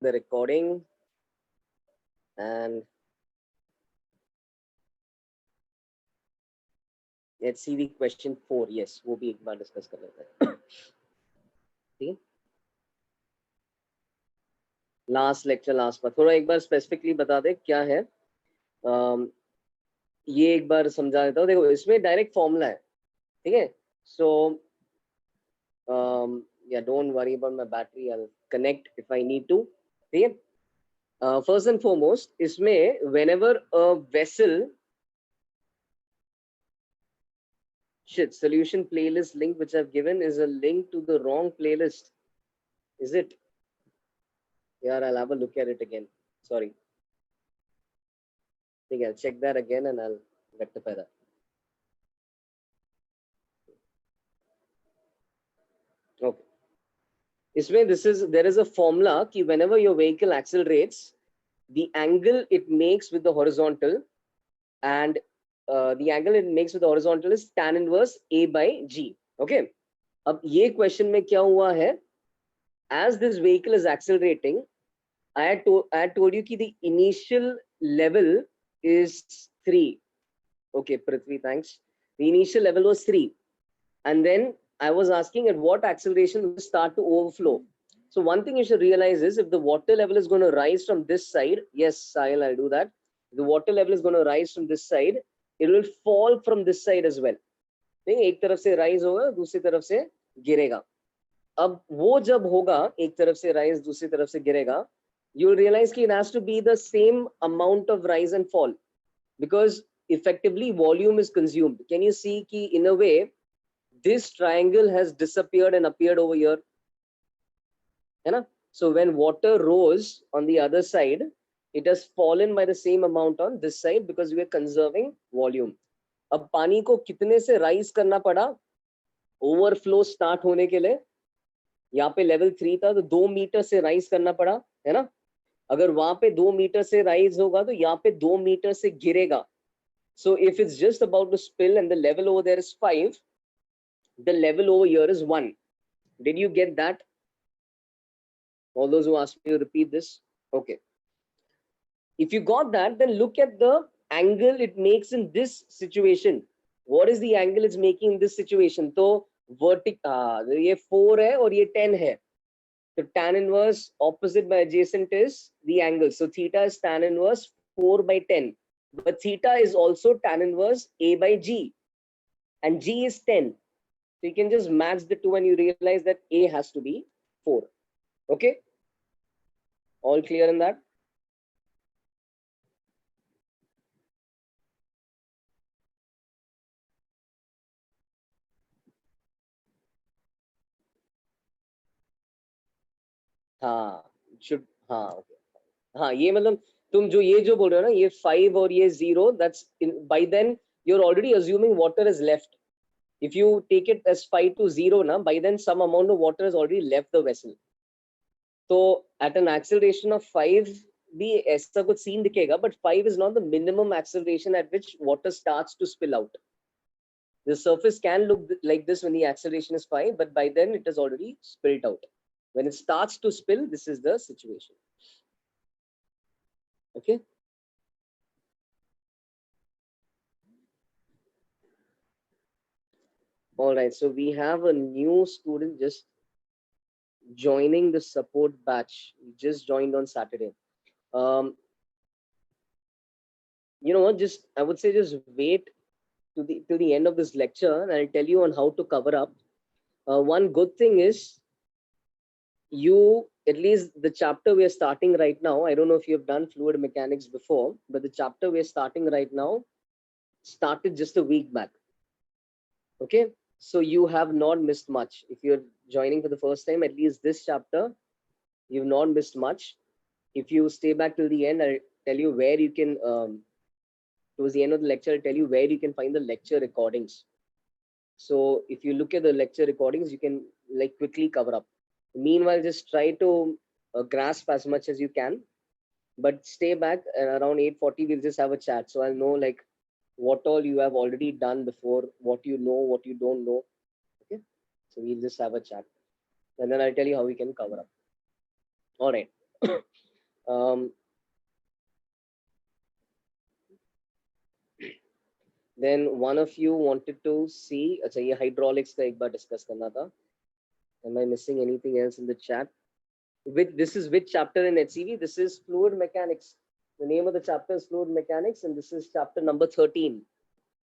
the recording and let's see the question 4. Yes, वो भी एक बार डिस्कस कर लेते हैं. ठीक है, लास्ट लेक्चर लास्ट पर थोड़ा एक बार स्पेसिफिकली बता दे क्या है. ये एक बार समझा देता हूँ. देखो इसमें डायरेक्ट फॉर्मूला है. ठीक है, सो yeah, don't worry about my battery. I'll connect if I need to. ठीक है, first and foremost इसमें whenever a vessel solution playlist link which I've given is a link to the wrong playlist. Is it? Yeah, I'll have a look at it again. Sorry. I think I'll check that again and I'll rectify that. Okay. इसमें there is a formula कि whenever your vehicle accelerates, the angle it makes with the horizontal and the angle it makes with the horizontal is tan inverse A by G. Okay. अब ये question में क्या हुआ है? As this vehicle is accelerating, I had told you कि the initial level is 3. Okay, Prithvi, thanks. The initial level was 3. And then I was asking at what acceleration will start to overflow. So one thing you should realize is if the water level is going to rise from this side, yes, Sahil, I'll do that. The water level is going to rise from this side. It will fall from this side as well. एक तरफ से rise होगा, दूसरी तरफ से गिरेगा. अब वो जब होगा, एक तरफ से rise, दूसरी तरफ से गिरेगा, you'll realize कि it has to be the same amount of rise and fall because effectively volume is consumed. Can you see कि in a way this triangle has disappeared and appeared over here? है ना? So when water rose on the other side, it has fallen by the same amount on this side because we are conserving volume. अब पानी को कितने से rise करना पड़ा overflow start होने के लिए? यहाँ पे level 3 था तो 2 मीटर से rise करना पड़ा, है ना? अगर वहां पे 2 मीटर से rise होगा तो यहाँ पे 2 मीटर से गिरेगा. So if it's just about to spill and the level over there is 5, the level over here is 1. Did you get that? All those who asked me to repeat this. Okay. If you got that, then look at the angle it makes in this situation. What is the angle it's making in this situation? So vertical, ये 4 है और ये 10 है. So tan inverse opposite by adjacent is the angle. So theta is tan inverse 4 by 10. But theta is also tan inverse A by G. And G is 10. So you can just match the two and you realize that A has to be 4. Okay? All clear in that? हाँ, should, हाँ, okay. हाँ, ये मतलब तुम जो ये जो बोल रहे हो ना, ये 5 और ये 0, that's by then you're already assuming water is left. If you take it as 5 to 0 na, by then some amount of water has already left the vessel. So at an acceleration of 5 भी ऐसा कुछ scene दिखेगा, but 5 is not the minimum acceleration at which water starts to spill out. The surface can look like this when the acceleration is 5, but by then it has already spilled out. When it starts to spill, this is the situation. Okay. All right, so we have a new student just joining the support batch. We just joined on Saturday. You know what, just I would say just wait to the end of this lecture and I'll tell you on how to cover up. One good thing is you, at least the chapter we are starting right now, I don't know if you've done fluid mechanics before, but the chapter we're starting right now started just a week back. Okay, so you have not missed much. If you're joining for the first time, at least this chapter, you've not missed much. If you stay back till the end, I'll tell you where you can, towards the end of the lecture, I'll tell you where you can find the lecture recordings. So if you look at the lecture recordings, you can like quickly cover up. Meanwhile, just try to grasp as much as you can, but stay back around 8:40. We'll just have a chat. So I'll know like what all you have already done before, what you know, what you don't know. Okay. So we'll just have a chat and then I'll tell you how we can cover up. All right. um, then one of you wanted to see, अच्छा ये hydraulics का एक बार discuss करना था. Am I missing anything else in the chat? This is which chapter in HCV? This is fluid mechanics. The name of the chapter is fluid mechanics, and this is chapter number 13.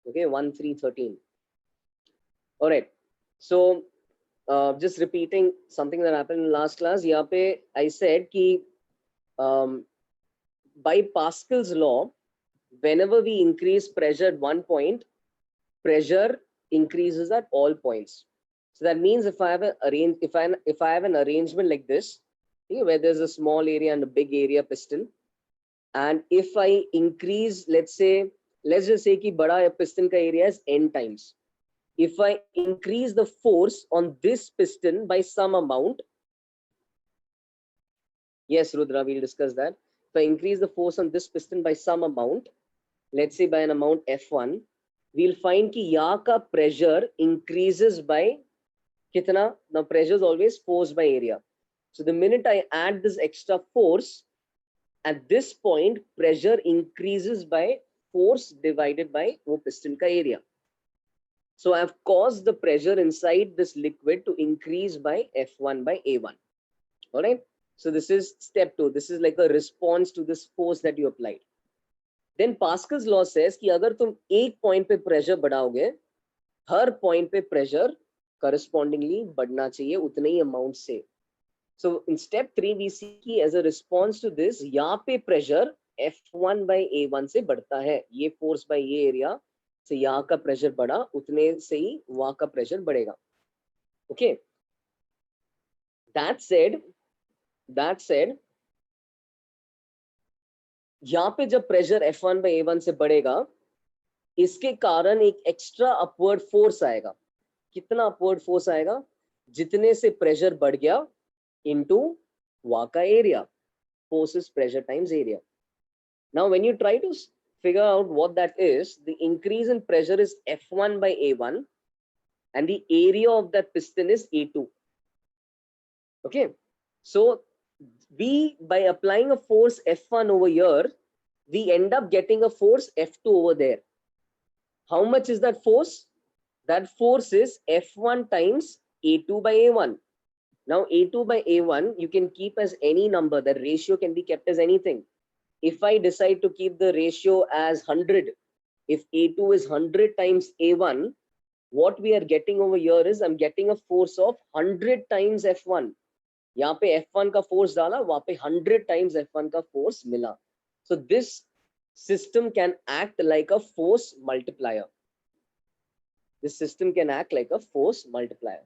Okay, 1, 3, 13. All right. So just repeating something that happened in last class. यहाँ पे I said कि by Pascal's law, whenever we increase pressure at one point, pressure increases at all points. So that means if I have if I have an arrangement like this, where there's a small area and a big area piston, and if I increase, let's just say कि बड़ा piston का area is n times. If I increase the force on this piston by some amount, yes, Rudra, we'll discuss that. If I increase the force on this piston by some amount, let's say by an amount F1, we'll find कि यहाँ का pressure increases by कितना? Now pressure is always force by area. So the minute I add this extra force, at this point, pressure increases by force divided by वो piston का area. So I have caused the pressure inside this liquid to increase by F1 by A1. All right. So this is step 2. This is like a response to this force that you applied. Then Pascal's law says कि अगर तुम एक point पे pressure बढ़ाओगे, हर point पे pressure correspondingly बढ़ना चाहिए उतने ही amount से. So in step 3 we see कि as a response to this, यहाँ पे pressure F1 by A1 से बढ़ता है. ये force by ये area से यहाँ का pressure बढ़ा, उतने से ही वहाँ का pressure बढ़ेगा. Okay. That said, यहाँ पे जब pressure F1 by A1 से बढ़ेगा, इसके कारण एक extra upward force आएगा. कितना upward force आएगा? जितने से pressure बढ़ गया into वहाँ का area. Force is pressure times area. Now, when you try to figure out what that is, the increase in pressure is F1 by A1 and the area of that piston is A2. Okay. So we, by applying a force F1 over here, we end up getting a force F2 over there. How much is that force? That force is F1 times A2 by A1. Now A2 by A1, you can keep as any number. The ratio can be kept as anything. If I decide to keep the ratio as 100, if A2 is 100 times A1, what we are getting over here is I'm getting a force of 100 times F1. यहाँ पे F1 का force डाला, वहाँ पे 100 times F1 का force मिला. So this system can act like a force multiplier. This system can act like a force multiplier.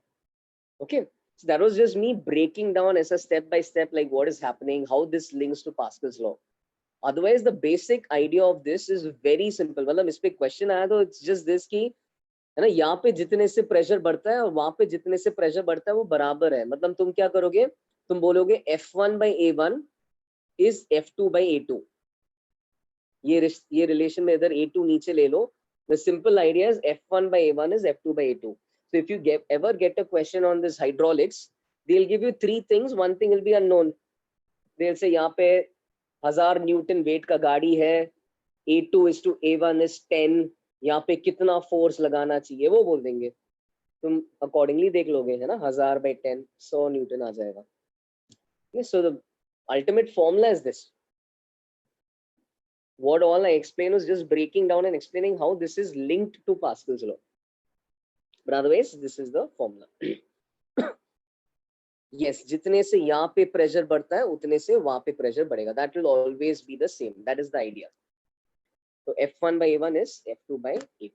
Okay. So that was just me breaking down as a step by step, like what is happening, how this links to Pascal's law. Otherwise, the basic idea of this is very simple. मतलब इस पे question आया तो it's just this कि है ना, यहाँ पे जितने से pressure बढ़ता है और वहाँ पे जितने से pressure बढ़ता है वो बराबर है. मतलब तुम क्या करोगे? तुम बोलोगे F1 by A1 is F2 by A2. ये relation में इधर A2 नीचे ले लो. The simple idea is F1 by A1 is F2 by A2. So if you ever get a question on this hydraulics, they'll give you 3 things. One thing will be unknown. They'll say यहाँ पे 1000 Newton wait का गाड़ी है, A2 is to A1 is 10, यहाँ पे कितना force लगाना चाहिए वो बोल देंगे. तुम अकॉर्डिंगली देख लोगे, है ना. 1000 by 10 100 न्यूटन आ जाएगा. So the ultimate formula is this. What all I explained was just breaking down and explaining how this is linked to Pascal's law. But otherwise, this is the formula. Yes, जितने से यहाँ पे pressure बढ़ता है उतने से वहाँ पे pressure बढ़ेगा. That will always be the same. That is the idea. So F1 by A1 is F2 by A2.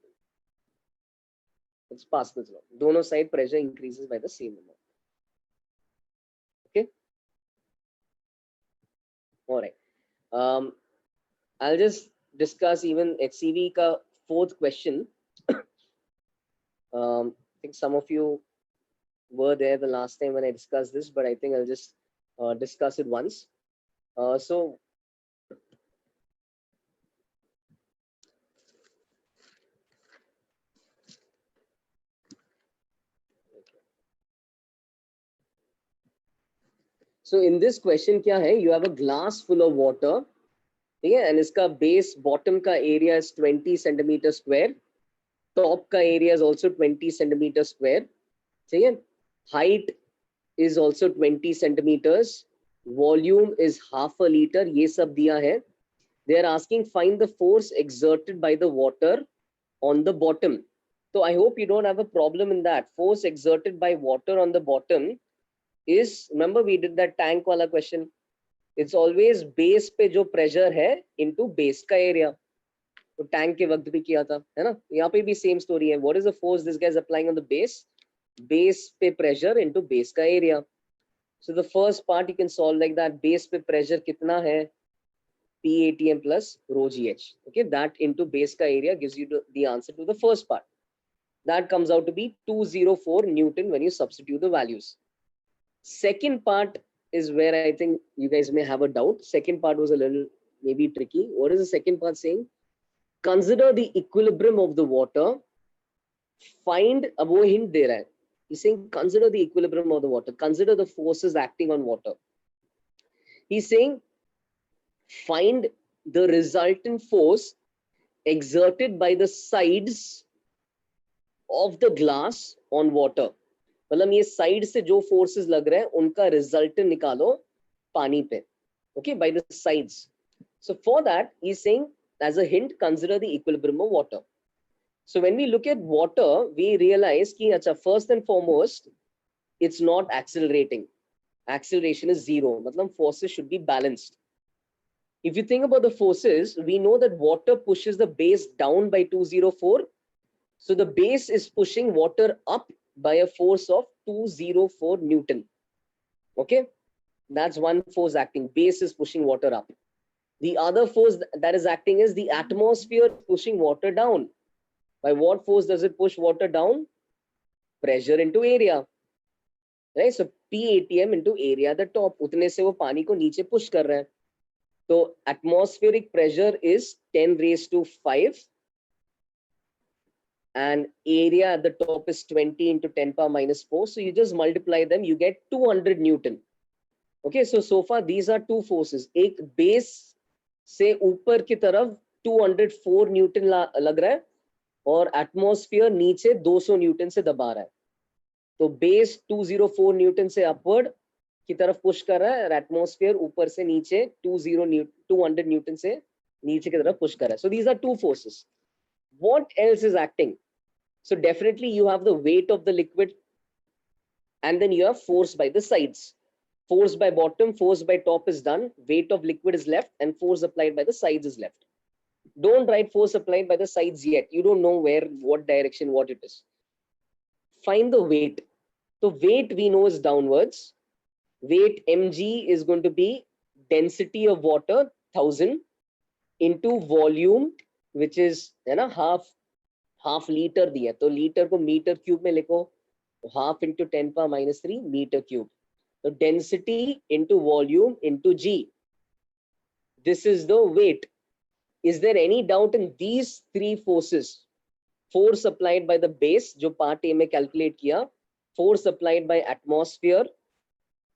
It's Pascal's law. दोनों side pressure increases by the same amount. Okay. All right. I'll just discuss even HCV ka 4th question. I think some of you were there the last time when I discussed this, but I think I'll just discuss it once. So in this question क्या है, you have a glass full of water, ठीक है, and इसका base bottom का area is 20 centimeter square, top का area is also 20 centimeter square, ठीक है, height is also 20 centimeters, volume is half a liter, ये सब दिया है. They are asking find the force exerted by the water on the bottom. So I hope you don't have a problem in that. Force exerted by water on the bottom is, remember we did that tank wala question, it's always base पे जो pressure है into base का area. तो tank के वक्त भी किया था, है ना, यहाँ पे भी same story है. What is the force this guy is applying on the base? Base पे pressure into base का area. So the first part you can solve like that. Base पे pressure कितना है? PATM plus rho GH. Okay, that into base का area gives you the answer to the first part. That comes out to be 204 Newton when you substitute the values. Second part is where I think you guys may have a doubt. Second part was a little maybe tricky. What is the second part saying? Consider the equilibrium of the water. Find, अब वो hint दे रहा है. He's saying consider the equilibrium of the water. Consider the forces acting on water. He's saying find the resultant force exerted by the sides of the glass on water. मतलब ये side से जो forces लग रहे हैं उनका result निकालो पानी पे. Okay, by the sides. So for that he's saying as a hint consider the equilibrium of water. So when we look at water we realize कि अच्छा first and foremost it's not accelerating. Acceleration is zero. मतलब forces should be balanced. If you think about the forces, we know that water pushes the base down by 204. So the base is pushing water up by a force of 204 Newton. Okay, that's one force acting. Base is pushing water up. The other force that is acting is the atmosphere pushing water down. By what force does it push water down? Pressure into area. Right? So PATM into area at the top. उतने से वो पानी को नीचे push कर रहा है. So atmospheric pressure is 10 raised to 5. And area at the top is 20 into 10 power minus 4. So you just multiply them, you get 200 Newton. Okay, so far these are two forces. एक base से ऊपर की तरफ 204 Newton लग रहा है और atmosphere नीचे 200 Newton से दबा रहा है. तो base 204 Newton से upward की तरफ push कर रहा है और atmosphere ऊपर से नीचे 200 Newton से नीचे की तरफ push कर रहा है. So these are two forces. What else is acting? So definitely you have the weight of the liquid and then you have force by the sides. Force by bottom, force by top is done. Weight of liquid is left and force applied by the sides is left. Don't write force applied by the sides yet. You don't know where, what direction, what it is. Find the weight. So weight we know is downwards. Weight mg is going to be density of water 1000 into volume which is half liter दिया. तो liter को meter cube में लिखो. Half into 10 power minus 3 meter cube. So density into volume into g. This is the weight. Is there any doubt in these three forces? Force applied by the base जो part A में calculate किया. Force applied by atmosphere,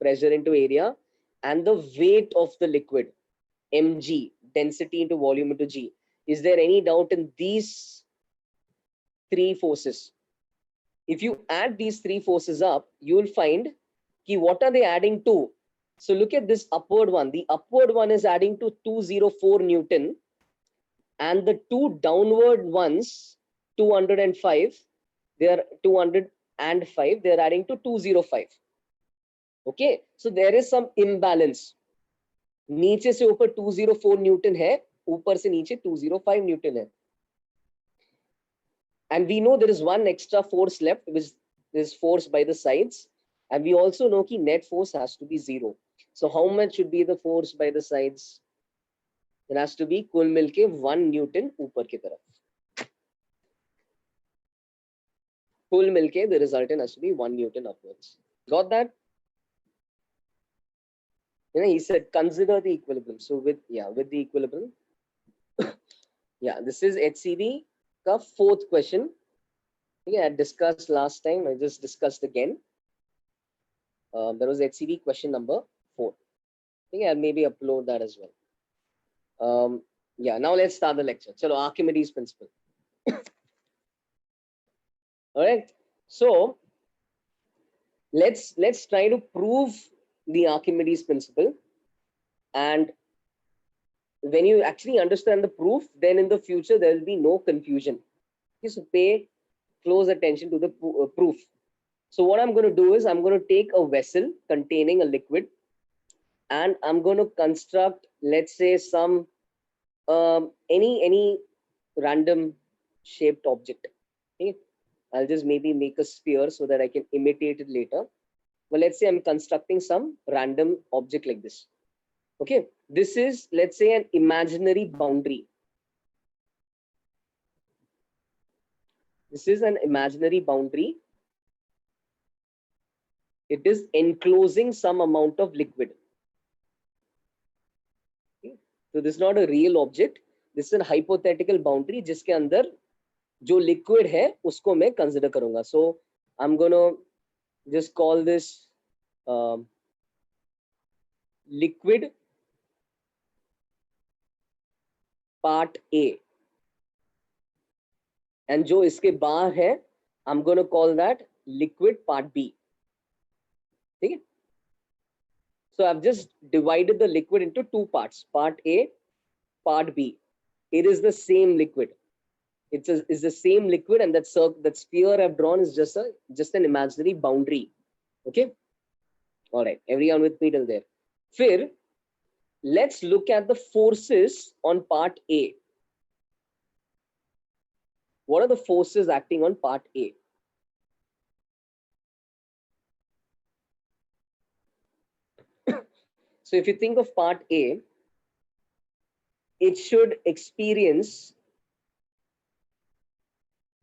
pressure into area, and the weight of the liquid, mg, density into volume into g. Is there any doubt in these three forces? If you add these three forces up, you will find ki what are they adding to? So look at this upward one. The upward one is adding to 204 Newton, and the two downward ones, 205, they are 205, they are adding to 205. Okay, so there is some imbalance. नीचे से ऊपर 204 Newton है, ऊपर से नीचे 205 Newton है. And we know there is one extra force left, which is force by the sides. And we also know that net force has to be 0. So how much should be the force by the sides? It has to be कुल मिलके 1 Newton ऊपर की तरफ. कुल मिलके the resultant has to be 1 Newton upwards. Got that? He said consider the equilibrium. So with the equilibrium. Yeah, this is HCV का fourth question. Yeah, I discussed last time. I just discussed again. There was HCV question number 4. Okay, I'll maybe upload that as well. Yeah, now let's start the lecture. Chalo, Archimedes principle. All right. So let's try to prove the Archimedes principle. And when you actually understand the proof, then in the future there will be no confusion. Just pay close attention to the proof. So what I'm going to do is I'm going to take a vessel containing a liquid, and I'm going to construct, let's say, some any random shaped object. Okay, I'll just maybe make a sphere so that I can imitate it later. Well, let's say I'm constructing some random object like this. Okay, this is, let's say, an imaginary boundary. This is an imaginary boundary. It is enclosing some amount of liquid. Okay? So this is not a real object. This is a hypothetical boundary जिसके अंदर जो liquid है उसको मैं consider करूँगा. So I'm gonna just call this liquid part A. And जो इसके बाहर है, I'm gonna call that liquid part B. ठीक है? So I've just divided the liquid into two parts, part A, part B. It is the same liquid. It's the same liquid, and that sphere I've drawn is just an imaginary boundary. Okay. All right. Everyone with me till there. Fir, let's look at the forces on part A. What are the forces acting on part A? So if you think of part A, it should experience,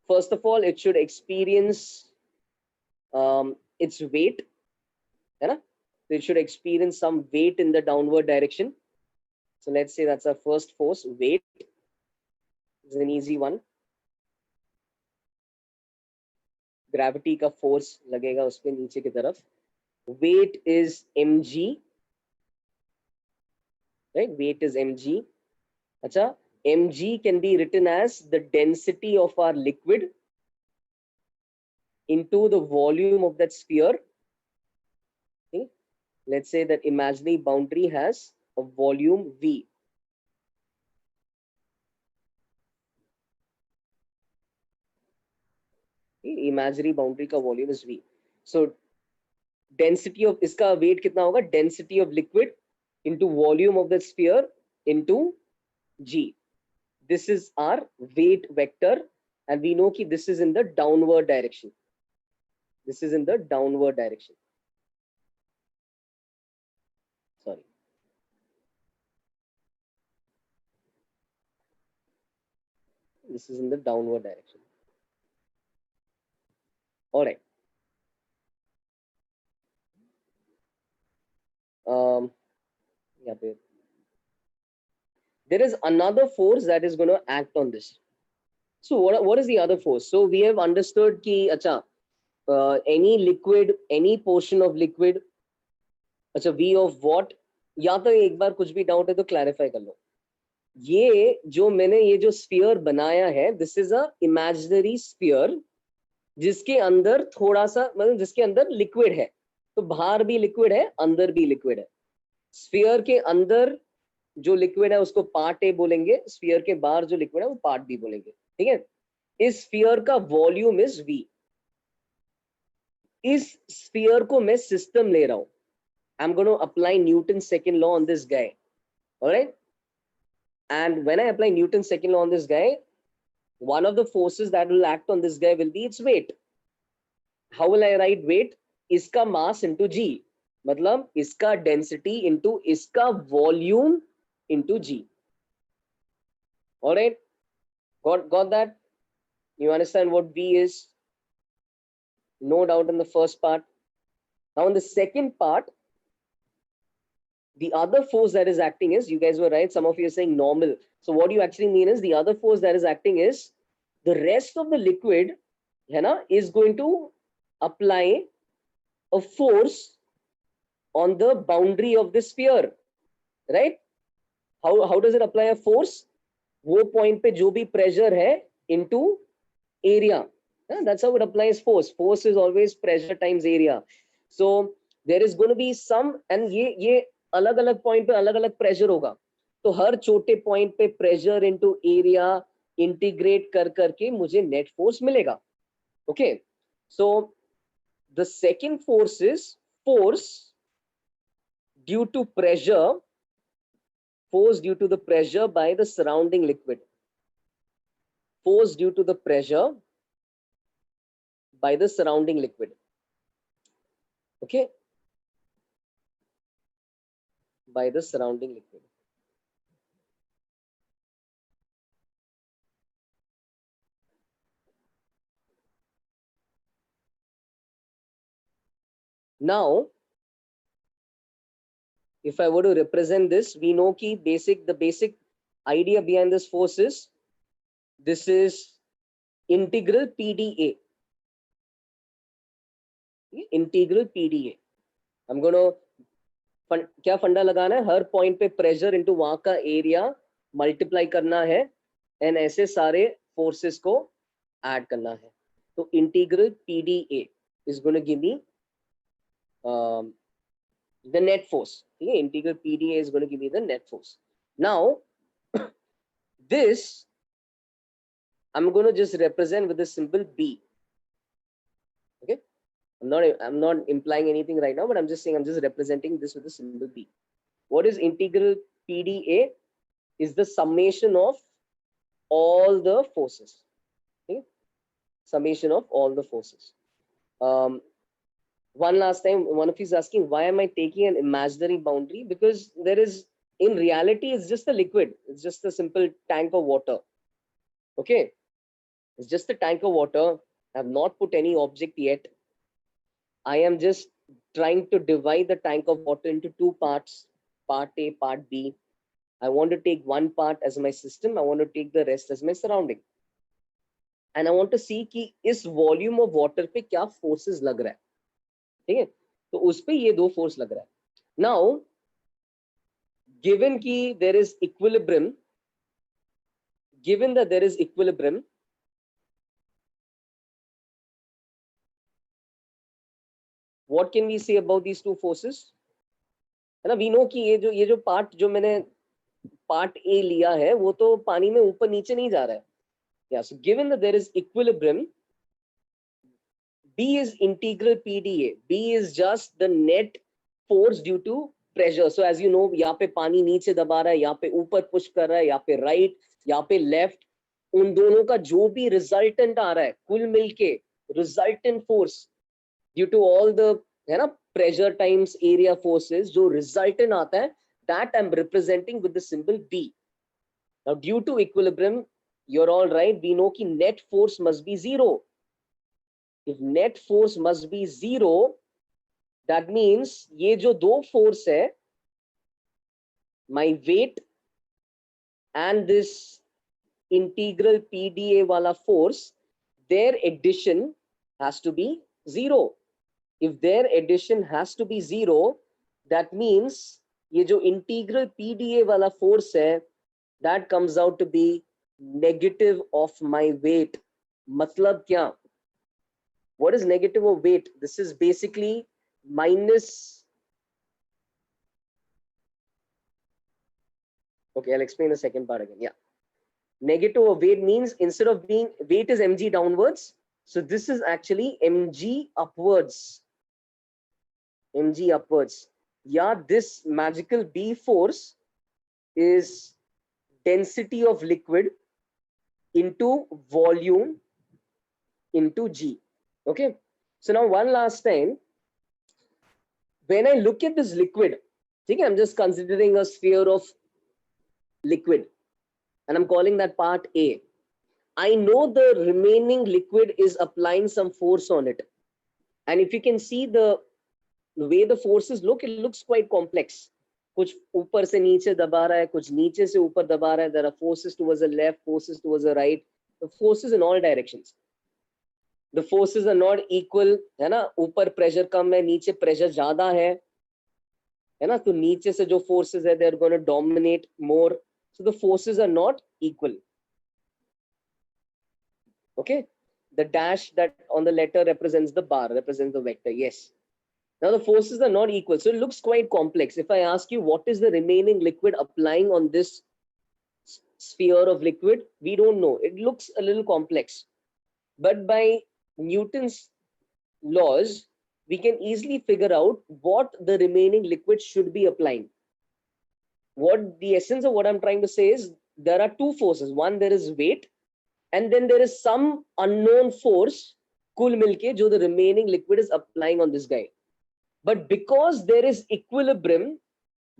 first of all, it should experience its weight. So it should experience some weight in the downward direction. So let's say that's our first force, weight. Is an easy one. Gravity का force लगेगा उस पे नीचे की तरफ. Weight is mg. Right? Weight is mg. Acha, mg can be written as the density of our liquid into the volume of that sphere. Okay? Let's say that imaginary boundary has a volume V. Okay? Imaginary boundary का volume is V. So density of इसका weight कितना होगा? Density of liquid into volume of the sphere into G. This is our weight vector, and we know that this is in the downward direction. This is in the downward direction. Sorry. This is in the downward direction. All right. Yeah, babe. There is another force that is going to act on this. So what is the other force? So we have understood ki acha, any liquid, any portion of liquid, acha, V of what? या तो एक बार कुछ भी doubt है तो clarify कर लो. ये जो मैंने ये जो स्फीयर बनाया है, this is a imaginary sphere जिसके अंदर थोड़ा सा मतलब जिसके अंदर लिक्विड है. तो बाहर भी लिक्विड है, अंदर भी लिक्विड है. स्फीयर के अंदर जो लिक्विड है उसको पार्ट ए बोलेंगे, स्फीयर के बाहर जो लिक्विड है वो पार्ट बी बोलेंगे. ठीक है. इस स्फीयर का वॉल्यूम इज वी. इस स्फीयर को मैं सिस्टम ले रहा हूं. I am going to apply Newton second law on this guy. Alright. And when I apply Newton's second law on this guy, one of the forces that will act on this guy will be its weight. How will I write weight? इसका mass into G. मतलब इसका density into इसका volume into G. All right. Got that? You understand what V is? No doubt in the first part. Now in the second part, the other force that is acting is, you guys were right, some of you are saying normal. So what you actually mean is the other force that is acting is the rest of the liquid is going to apply a force on the boundary of the sphere. right? How does it apply a force? वो point पे जो भी pressure है into area. That's how it applies force. Force is always pressure times area. So there is going to be some, and ये अलग अलग point पे अलग अलग pressure होगा. तो हर छोटे point पे pressure into area integrate कर करके मुझे net force मिलेगा. Okay. So the second force is force due to pressure, force due to the pressure by the surrounding liquid. Force due to the pressure by the surrounding liquid. Okay, by the surrounding liquid. Now if I were to represent this, we know ki the basic idea behind this force is, this is integral PdA. Integral PdA. I'm going to क्या फंडा लगाना है, हर point पे pressure into वहां का area multiply करना है and ऐसे सारे फोर्सेस को ऐड करना है. तो integral PdA is going to give me the net force. Okay, integral PdA is going to give me the net force. Now this I'm going to just represent with the symbol B. Okay, I'm not implying anything right now, but I'm just saying I'm just representing this with the symbol B. What is integral PdA? Is the summation of all the forces. Okay, summation of all the forces. One last time, one of you is asking, why am I taking an imaginary boundary? Because there is, in reality, it's just a liquid. It's just a simple tank of water. Okay, it's just a tank of water. I have not put any object yet. I am just trying to divide the tank of water into two parts, part A, part B. I want to take one part as my system. I want to take the rest as my surrounding. And I want to see कि इस volume of water पे क्या forces लग रहा है. ठीक है, तो उस पे ये दो फोर्स लग रहा है. नाउ गिवन कि there is equilibrium, given that there is equilibrium, what can we say about these two forces? है ना, वी नो कि ये जो पार्ट जो मैंने पार्ट ए लिया है वो तो पानी में ऊपर नीचे नहीं जा रहा है. या so given that there is equilibrium, B is integral PdA. B is just the net force due to pressure. So as you know, यहाँ पे पानी नीचे दबा रहा है, यहाँ पे ऊपर पुश कर रहा है, यहाँ पे राइट, यहाँ पे लेफ्ट. उन दोनों का जो भी रिजल्टेंट आ रहा है, कुल मिलके resultant force due to all the, है ना, प्रेशर टाइम्स एरिया फोर्सेस, जो रिजल्टेंट आता है, that I am representing with the symbol B. Now due to equilibrium, you're all right. We know कि net force must be zero. If net force must be zero, that means ये जो दो force है, my weight and this integral PdA वाला force, their addition has to be zero. If their addition has to be zero, that means ये जो integral PdA वाला force है, that comes out to be negative of my weight. मतलब क्या? What is negative of weight? This is basically minus. Okay, I'll explain the second part again. Yeah. Negative of weight means instead of being, weight is mg downwards. So this is actually mg upwards. Mg upwards. Yeah, this magical B force is density of liquid into volume into G. Okay, so now one last time, when I look at this liquid, okay, I'm just considering a sphere of liquid and I'm calling that part A. I know the remaining liquid is applying some force on it, and if you can see the way the forces look, it looks quite complex. कुछ ऊपर से नीचे दबा रहा है, कुछ नीचे से ऊपर दबा रहा है. There are forces towards the left, forces towards the right, the forces in all directions. The forces are not equal, है ना, ऊपर प्रेशर कम है, नीचे प्रेशर ज्यादा है. है ना, तो नीचे से जो forces है, they're going to dominate more. So the forces are not equal. Okay, the dash that on the letter represents the bar, represents the vector. Yes. Now the forces are not equal, so it looks quite complex. If I ask you what is the remaining liquid applying on this sphere of liquid, we don't know. It looks a little complex, but by Newton's laws, we can easily figure out what the remaining liquid should be applying. What the essence of what I'm trying to say is, there are two forces. One, there is weight, and then there is some unknown force, kul milke, jo the remaining liquid is applying on this guy. But because there is equilibrium,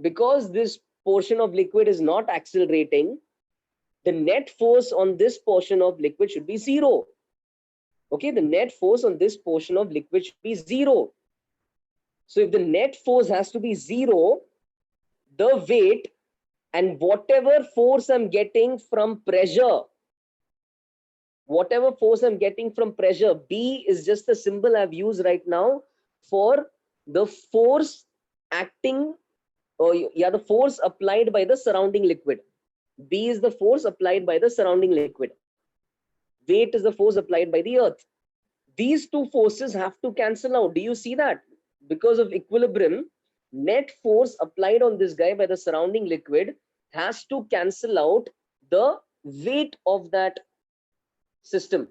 because this portion of liquid is not accelerating, the net force on this portion of liquid should be zero. Okay, the net force on this portion of liquid should be zero. So if the net force has to be zero, the weight and whatever force I'm getting from pressure, whatever force I'm getting from pressure, B is just the symbol I've used right now for the force acting, or yeah, the force applied by the surrounding liquid. B is the force applied by the surrounding liquid. Weight is the force applied by the earth. These two forces have to cancel out. Do you see that? Because of equilibrium, net force applied on this guy by the surrounding liquid has to cancel out the weight of that system.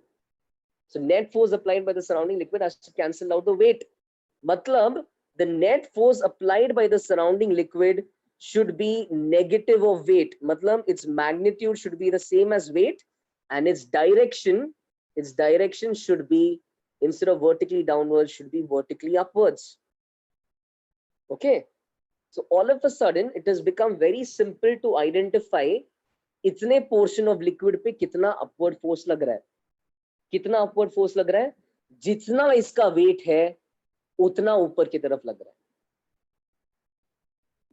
So net force applied by the surrounding liquid has to cancel out the weight. Matlab, the net force applied by the surrounding liquid should be negative of weight. Matlab, its magnitude should be the same as weight, and its direction should be, instead of vertically downwards, should be vertically upwards. Okay, so all of a sudden it has become very simple to identify इतने portion of liquid पे कितना upward force लग रहा है. कितना upward force लग रहा है? जितना इसका weight है उतना ऊपर की तरफ लग रहा है.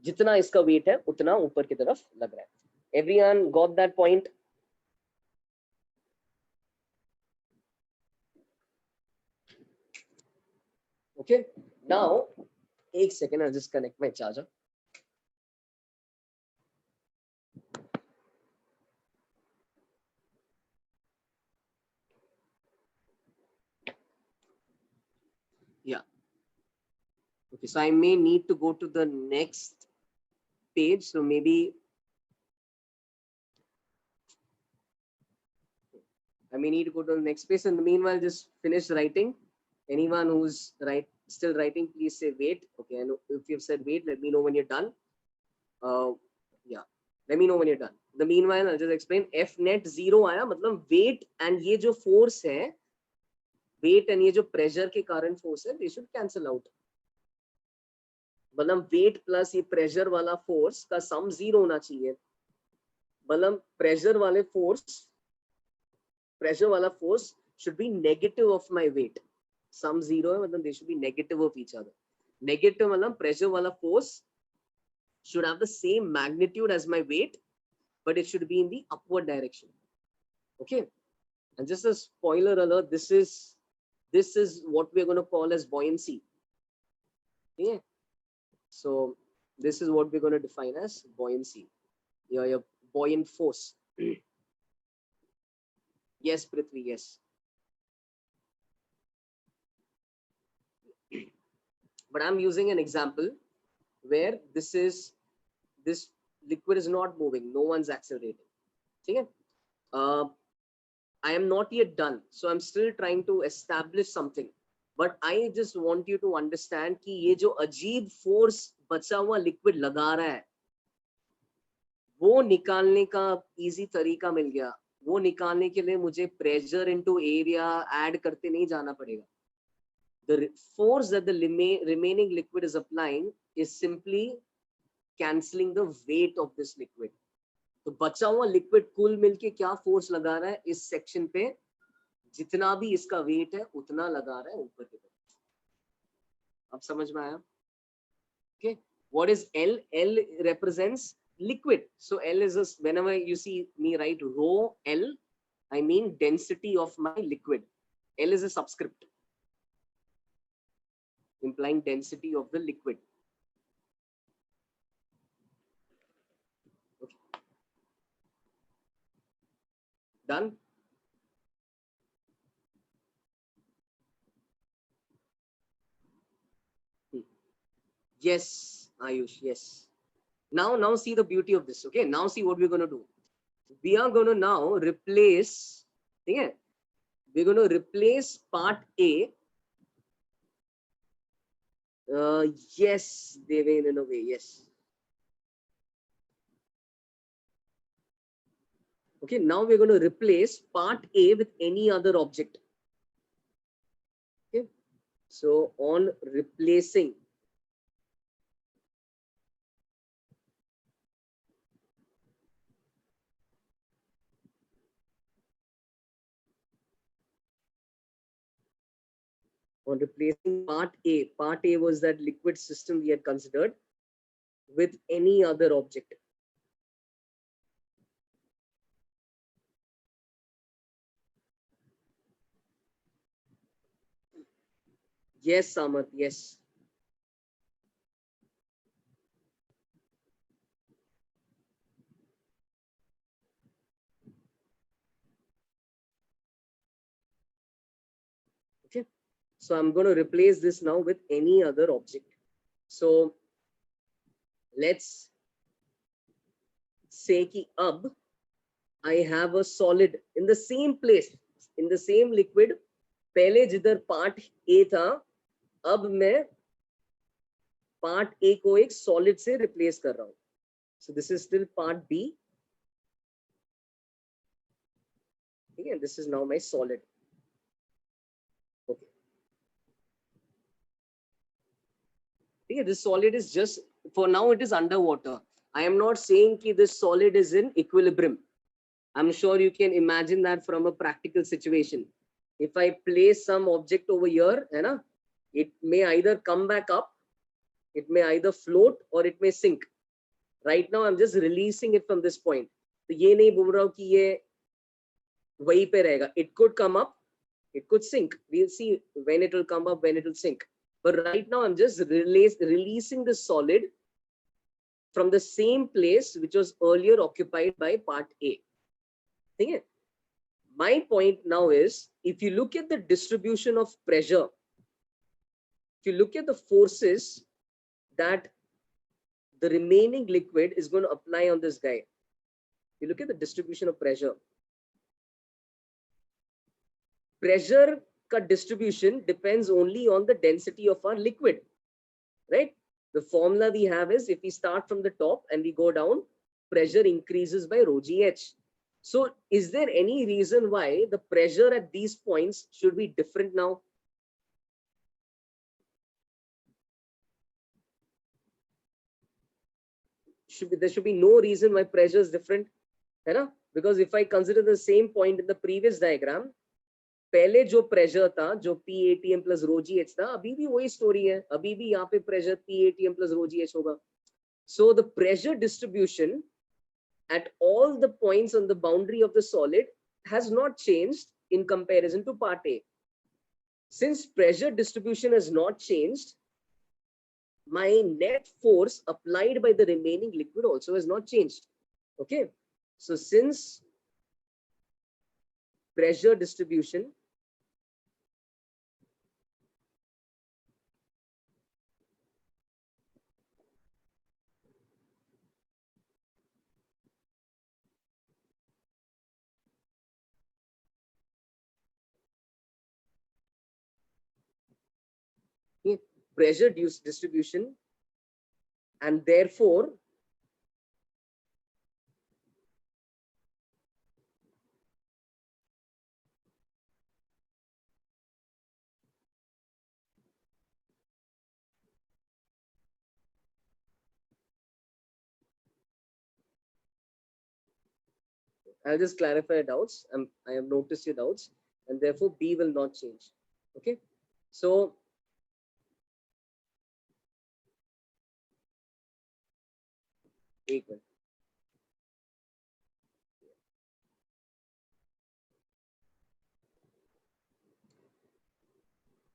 जितना इसका weight है उतना ऊपर की तरफ लग रहा है. Everyone got that point? Okay, now एक second, I'll just connect my charger. Yeah. Okay, so I may need to go to the next page. So maybe I may need to go to the next page. In the meanwhile, just finish writing. Anyone who's still writing, please say wait. Okay, and if you've said wait, let me know when you're done. Yeah, let me know when you're done. In the meanwhile, I'll just explain. F net 0 आया, मतलब weight and ये जो force है, weight and ये जो pressure के कारण force है, they should cancel out. मतलब weight plus ये pressure वाला force का sum 0 होना चाहिए. मतलब pressure वाला force should be negative of my weight. Sum 0 है, मतलब they should be negative of each other. Negative मतलब pressure वाला force should have the same magnitude as my weight, but it should be in the upward direction. Okay, and just a spoiler alert, this is what we're going to call as buoyancy. Yeah, so this is what we're going to define as buoyancy. Your buoyant force. Yes, Prithvi, yes. But I'm using an example where this liquid is not moving, no one's accelerating. Okay? I am not yet done, so I'm still trying to establish something. But I just want you to understand कि ये जो अजीब force बचा हुआ liquid लगा रहा है, वो निकालने का easy तरीका मिल गया. वो निकालने के लिए मुझे pressure into area add करते नहीं जाना पड़ेगा. The force that the remaining liquid is applying is simply cancelling the weight of this liquid. तो बचा हुआ liquid कुल मिलके क्या force लगा रहा है इस section पे, जितना भी इसका weight है उतना लगा रहा है ऊपर की तरफ. अब समझ में आया? Okay, what is L? L represents liquid. So L is whenever you see me write rho L, I mean density of my liquid. L is a subscript implying density of the liquid. Done? Yes, Ayush, yes. Now see the beauty of this. Okay, now see what we're going to do. We are going to now replace, okay? We're going to replace part A. Yes, Deven, in a way, yes. Okay, now we're going to replace part A with any other object. Okay, so on replacing, part A was that liquid system we had considered, with any other object. Yes, Samarth, yes. Okay, so I'm going to replace this now with any other object. So let's say कि अब I have a solid in the same place, in the same liquid. पहले जिधर part A था, अब मैं part A को एक solid से replace कर रहा हूँ. So this is still part B. Okay, this is now my solid. Okay. Okay, this solid is just, for now it is underwater. I am not saying that this solid is in equilibrium. I'm sure you can imagine that from a practical situation. If I place some object over here, it may either come back up, it may either float, or it may sink. Right now, I'm just releasing it from this point. तो ये नहीं बोल रहा हूँ कि ये वहीं पे रहेगा. It could come up, it could sink. We'll see when it will come up, when it will sink. But right now, I'm just releasing the solid from the same place which was earlier occupied by part A. Okay? My point now is, if you look at the distribution of pressure, if you look at the forces that the remaining liquid is going to apply on this guy, you look at the distribution of pressure. Pressure ka distribution depends only on the density of our liquid, right? The formula we have is, if we start from the top and we go down, pressure increases by rho gh. So is there any reason why the pressure at these points should be different now? There should be no reason why pressure is different, है? Because if I consider the same point in the previous diagram, पहले जो pressure था, जो PATM plus rho gh था, अभी भी वही story है. अभी भी यहाँ पे pressure PATM plus rho gh होगा. So the pressure distribution at all the points on the boundary of the solid has not changed in comparison to part A. Since pressure distribution has not changed, my net force applied by the remaining liquid also has not changed. Okay, so since pressure distribution pressure distribution, and therefore I'll just clarify doubts. I have noticed your doubts, and therefore B will not change. Okay, so equal.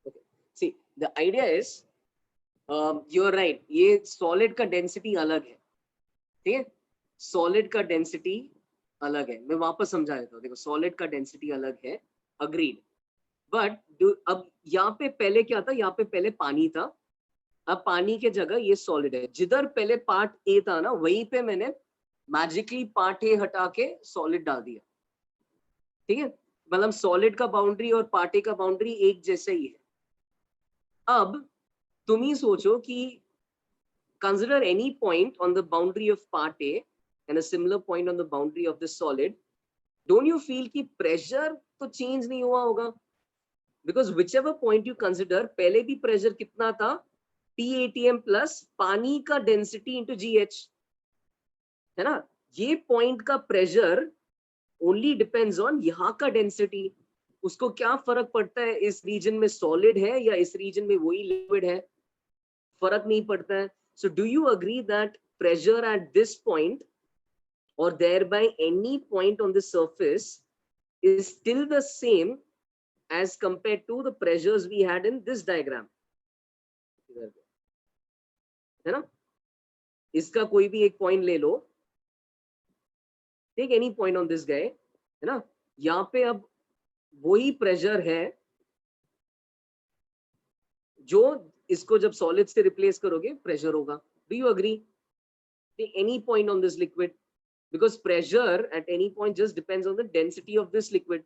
Okay, see, the idea is, you're right. ये solid का density अलग है. ठीक है? Solid का density अलग है, मैं वापस समझा देता हूँ। देखो सॉलिड का डेंसिटी अलग है, अग्रीड, बट अब यहाँ पे पहले क्या था, यहाँ पे पहले पानी था, अब पानी के जगह ये सॉलिड है। जिधर पहले पार्ट ए था ना, वहीं पे मैंने मैजिकली पार्ट ए हटा के सॉलिड डाल दिया, ठीक है। मतलब सॉलिड का बाउंड्री और पार्ट ए का बाउंड्री एक जैसे ही है। अब तुम ही सोचो कि consider any point on the boundary of part A and a similar point on the boundary of this solid. Don't you feel कि pressure तो change नहीं हुआ होगा? Because whichever point you consider, पहले भी pressure कितना था? PATM plus पानी का density into GH, है ना? ये point का pressure only depends on यहाँ का density. उसको क्या फर्क पड़ता है इस region में solid है या इस region में वही liquid है? फर्क नहीं पड़ता है. So do you agree that pressure at this point or thereby any point on the surface is still the same as compared to the pressures we had in this diagram? है ना? इसका कोई भी एक point ले लो, take any point on this guy, है ना? यहाँ पे अब वही pressure है जो इसको जब solid से replace करोगे pressure होगा. Do you agree? Take any point on this liquid, because pressure at any point just depends on the density of this liquid.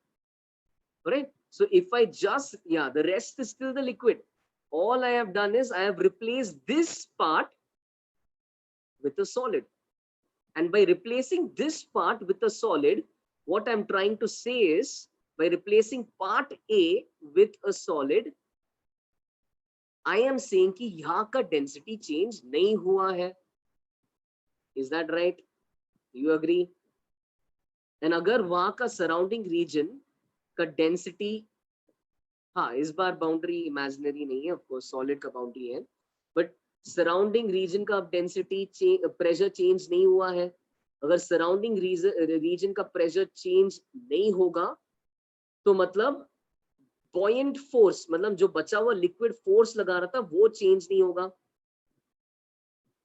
Alright, so if I just, yeah, the rest is still the liquid. All I have done is I have replaced this part with a solid, and by replacing this part with a solid, what I'm trying to say is by replacing part A with a solid, I am saying कि यहाँ का density change नहीं हुआ है. Is that right? You agree? And अगर वहाँ का surrounding region का density, हाँ इस बार बाउंड्री इमेजिनरी नहीं है, ऑफ कोर्स सॉलिड का बाउंड्री है, बट सराउंडिंग रीजन का डेंसिटी प्रेशर चेंज नहीं हुआ है. अगर सराउंडिंग रीजन का प्रेशर चेंज नहीं होगा तो मतलब बॉयंट फोर्स, मतलब जो बचा हुआ लिक्विड फोर्स लगा रहा था वो चेंज नहीं होगा.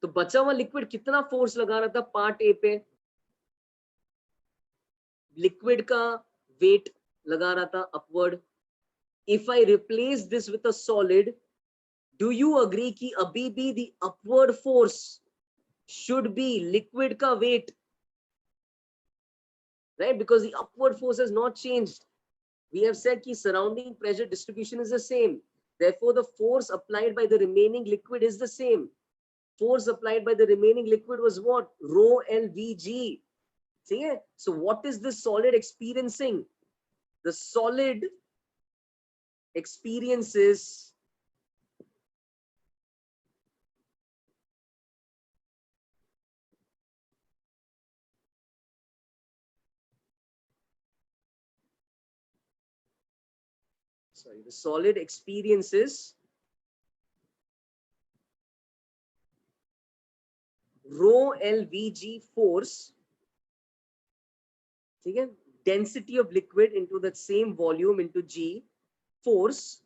तो बचा हुआ लिक्विड कितना फोर्स लगा रहा था पार्ट ए पे? लिक्विड का वेट लगा रहा था upward. If I replace this with a solid, do you agree कि अभी भी the upward force should be liquid का weight, right? Because the upward force has not changed. We have said कि surrounding pressure distribution is the same. Therefore, the force applied by the remaining liquid is the same. Force applied by the remaining liquid was what? Rho LVG. See? So what is this solid experiencing? The solid experiences the solid experiences rho LVG force, ठीक है, density of liquid into the same volume into G force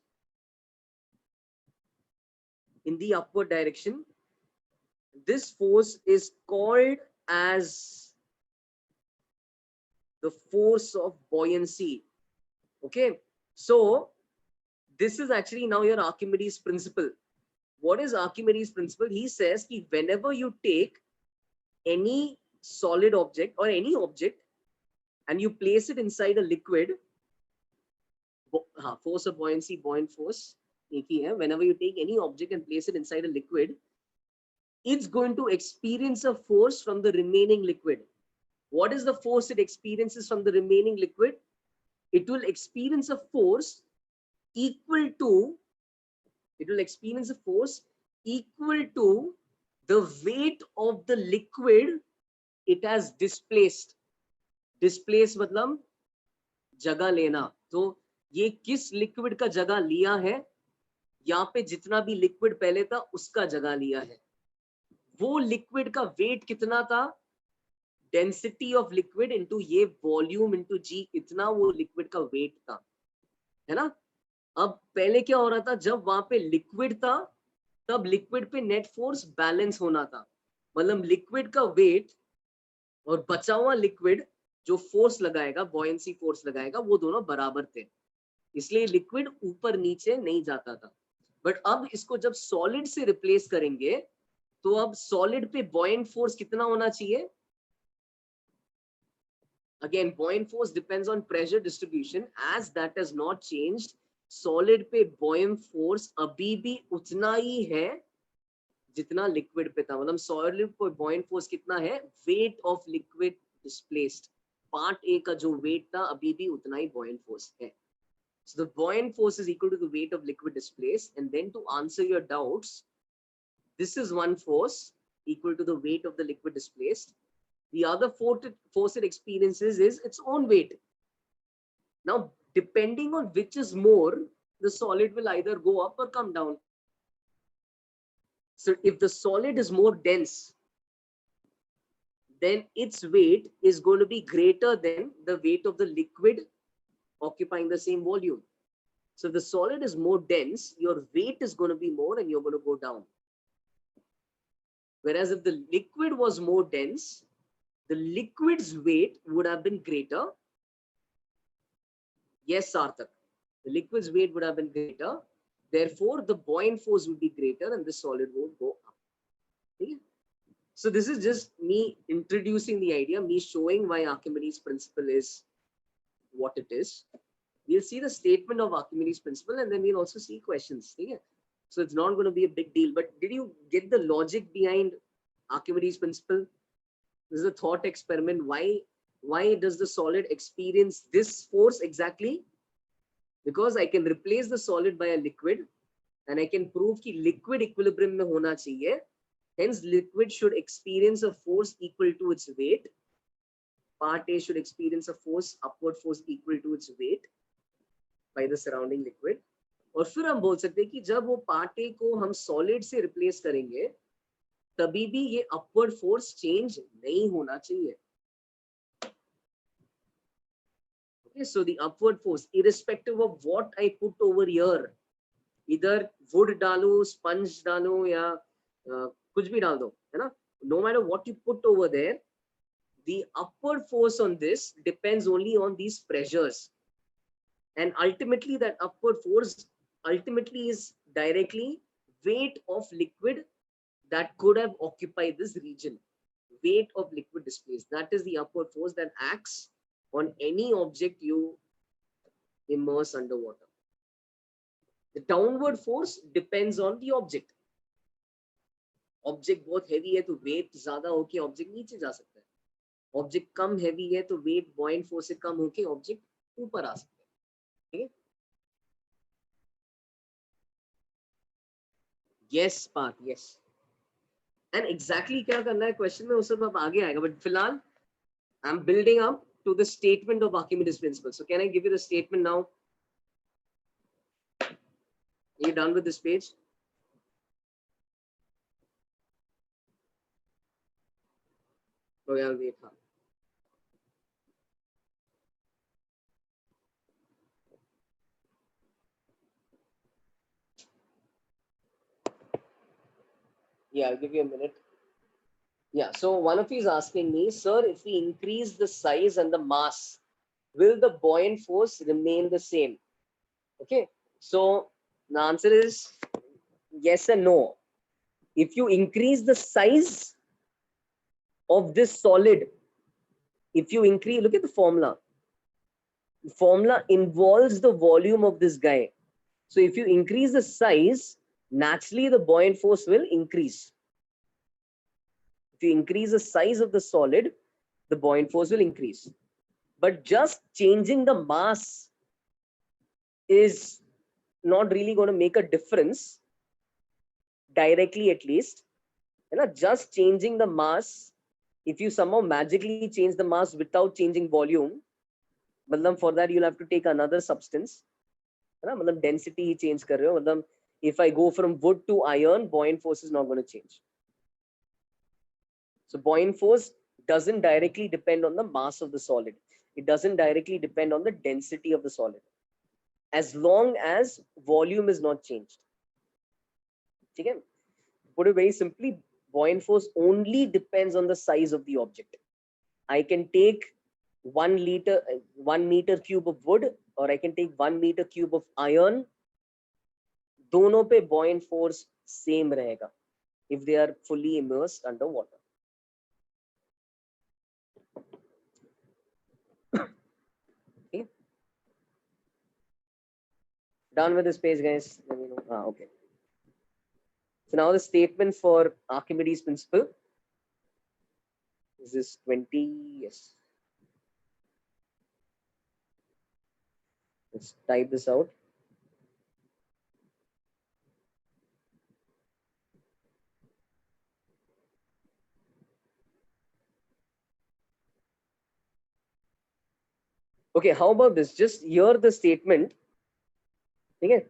in the upward direction. This force is called as the force of buoyancy. Okay, so this is actually now your Archimedes principle. What is Archimedes principle? He says that whenever you take any solid object or any object and you place it inside a liquid, force of buoyancy, buoyant force, whenever you take any object and place it inside a liquid, it's going to experience a force from the remaining liquid. What is the force it experiences from the remaining liquid? It will experience a force equal to, the weight of the liquid it has displaced. Displace मतलब जगह लेना. तो ये किस liquid का जगह लिया है? यहाँ पे जितना भी लिक्विड पहले था उसका जगह लिया है. वो लिक्विड का वेट कितना था? डेंसिटी ऑफ लिक्विड इनटू ये वॉल्यूम इनटू जी, इतना वो लिक्विड का वेट था, है ना. अब पहले क्या हो रहा था? जब वहां पे लिक्विड था तब लिक्विड पे नेट फोर्स बैलेंस होना था. मतलब लिक्विड का वेट और बचा हुआ लिक्विड जो फोर्स लगाएगा, बॉयंसी फोर्स लगाएगा, वो दोनों बराबर थे, इसलिए लिक्विड ऊपर नीचे नहीं जाता था। बट अब इसको जब सॉलिड से रिप्लेस करेंगे तो अब सॉलिड पे बॉयंट फोर्स कितना होना चाहिए? Again, buoyant force depends on pressure distribution. As that has not changed, solid पे buoyant force अभी भी उतना ही है जितना लिक्विड पे था। मतलब सॉलिड पे buoyant force कितना है? Weight of liquid displaced, part A का जो वेट था अभी भी उतना ही buoyant force है. So the buoyant force is equal to the weight of liquid displaced. And then to answer your doubts, this is one force equal to the weight of the liquid displaced. The other force it experiences is its own weight. Now, depending on which is more, the solid will either go up or come down. So if the solid is more dense, then its weight is going to be greater than the weight of the liquid occupying the same volume. So if the solid is more dense, your weight is going to be more and you're going to go down. Whereas if the liquid was more dense, the liquid's weight would have been greater. Yes, Sarthak, the liquid's weight would have been greater. Therefore, the buoyant force would be greater and the solid would go up. Okay? So this is just me introducing the idea, me showing why Archimedes' principle is what it is. We'll see the statement of Archimedes' principle and then we'll also see questions. Okay? So it's not going to be a big deal. But did you get the logic behind Archimedes' principle? This is a thought experiment. Why does the solid experience this force exactly? Because I can replace the solid by a liquid and I can prove that liquid equilibrium mein hona chahiye. Hence, liquid should experience a force equal to its weight. Part A should experience a force, upward force equal to its weight by the surrounding liquid. और फिर हम बोल सकते हैं कि जब वो part A को हम सॉलिड से रिप्लेस करेंगे तभी भी ये अपवर्ड फोर्स चेंज नहीं होना चाहिए. Okay, so the upward force, irrespective of what I put over here, either wood डालो, sponge डालो या कुछ भी डाल दो, है ना? No matter what you put over there, the upward force on this depends only on these pressures, and ultimately that upward force ultimately is directly weight of liquid that could have occupied this region. Weight of liquid displaced, that is the upward force that acts on any object you immerse underwater. The downward force depends on the object. Object बहुत heavy है तो weight ज़्यादा होके object नीचे जा सकता है. Object कम heavy है तो weight buoyant force से कम होके object ऊपर आ सकता है. ठीक है? Yes, Parth, yes. And exactly क्या करना है question में उस सब आगे आएगा. But फिलहाल I'm building up to the statement of Archimedes' principle. So can I give you the statement now? Are you done with this page? Okay, I'll wait. Yeah, I'll give you a minute. Yeah, so one of you is asking me, sir, if we increase the size and the mass, will the buoyant force remain the same? Okay, so the answer is yes and no. If you increase the size of this solid, if you increase, look at the formula. The formula involves the volume of this guy. So if you increase the size, naturally the buoyant force will increase. If you increase the size of the solid, the buoyant force will increase. But just changing the mass is not really going to make a difference, directly at least. Just changing the mass, if you somehow magically change the mass without changing volume, for that you'll have to take another substance. Density he change कर रहे हो. If I go from wood to iron, buoyant force is not going to change. So buoyant force doesn't directly depend on the mass of the solid. It doesn't directly depend on the density of the solid, as long as volume is not changed. Okay? Put it very simply, buoyant force only depends on the size of the object. I can take 1 meter cube of wood, or I can take 1 meter cube of iron. दोनों पे buoyant force same रहेगा if they are fully immersed under water. Okay. Done with this page, guys. Let me know. Okay. So now the statement for Archimedes principle. Is this 20? Yes. Let's type this out. Okay, how about this? Just hear the statement. Okay,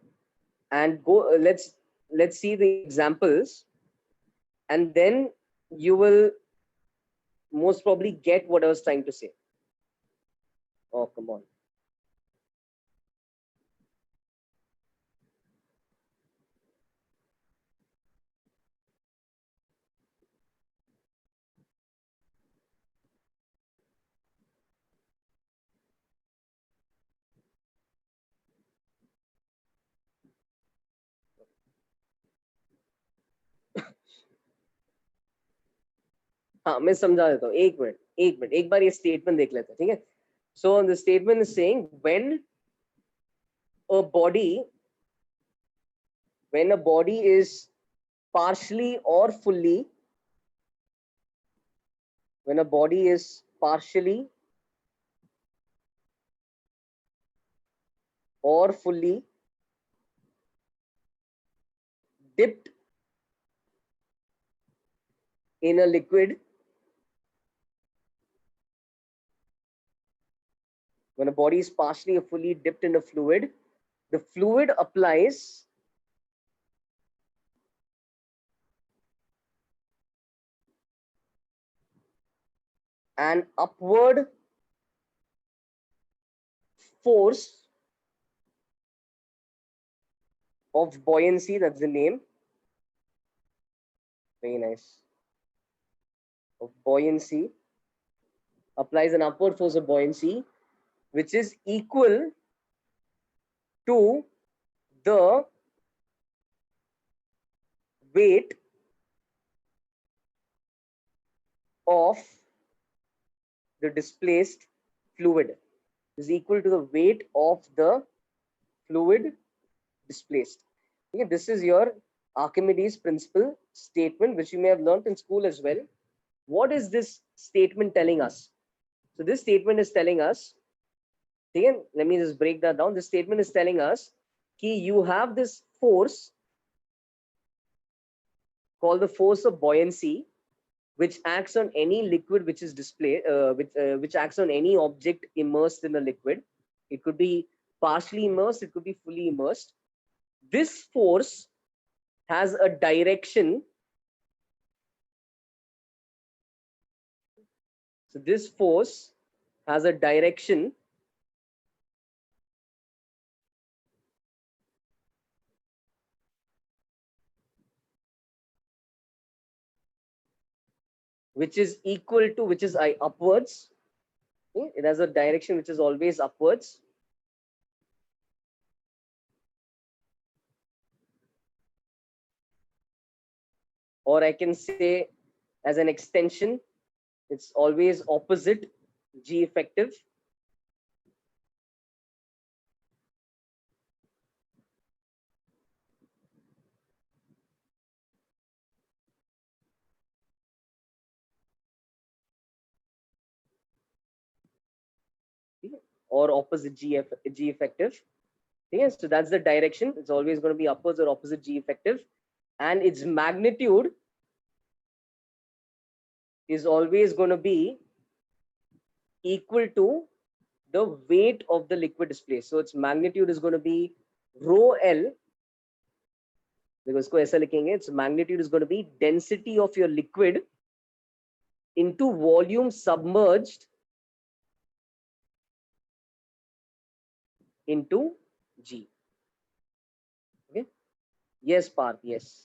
and go. Let's see the examples, and then you will most probably get what I was trying to say. Oh, come on. हाँ, मैं समझा देता हूँ. एक minute एक बार ये statement देख लेते हैं, ठीक है? So the statement is saying when a body is partially or fully, when a body is partially or fully dipped in a liquid, when a body is partially or fully dipped in a fluid, the fluid applies an upward force of buoyancy. That's the name. Very nice. Of buoyancy. Applies an upward force of buoyancy, which is equal to the weight of the displaced fluid. Is equal to the weight of the fluid displaced. Okay, this is your Archimedes principle statement, which you may have learned in school as well. What is this statement telling us? So this statement is telling us, again, let me just break that down. This statement is telling us that you have this force called the force of buoyancy, which acts on any liquid which is displayed, which acts on any object immersed in a liquid. It could be partially immersed, it could be fully immersed. This force has a direction. So this force has a direction which is equal to, which is upwards. Okay? It has a direction which is always upwards. Or I can say as an extension, it's always opposite G effective. Or opposite G effective. Yes, so that's the direction. It's always going to be upwards or opposite G effective. And its magnitude is always going to be equal to the weight of the liquid displaced. So its magnitude is going to be rho L, because its magnitude is going to be density of your liquid into volume submerged into G. Okay. Yes, Parth. Yes.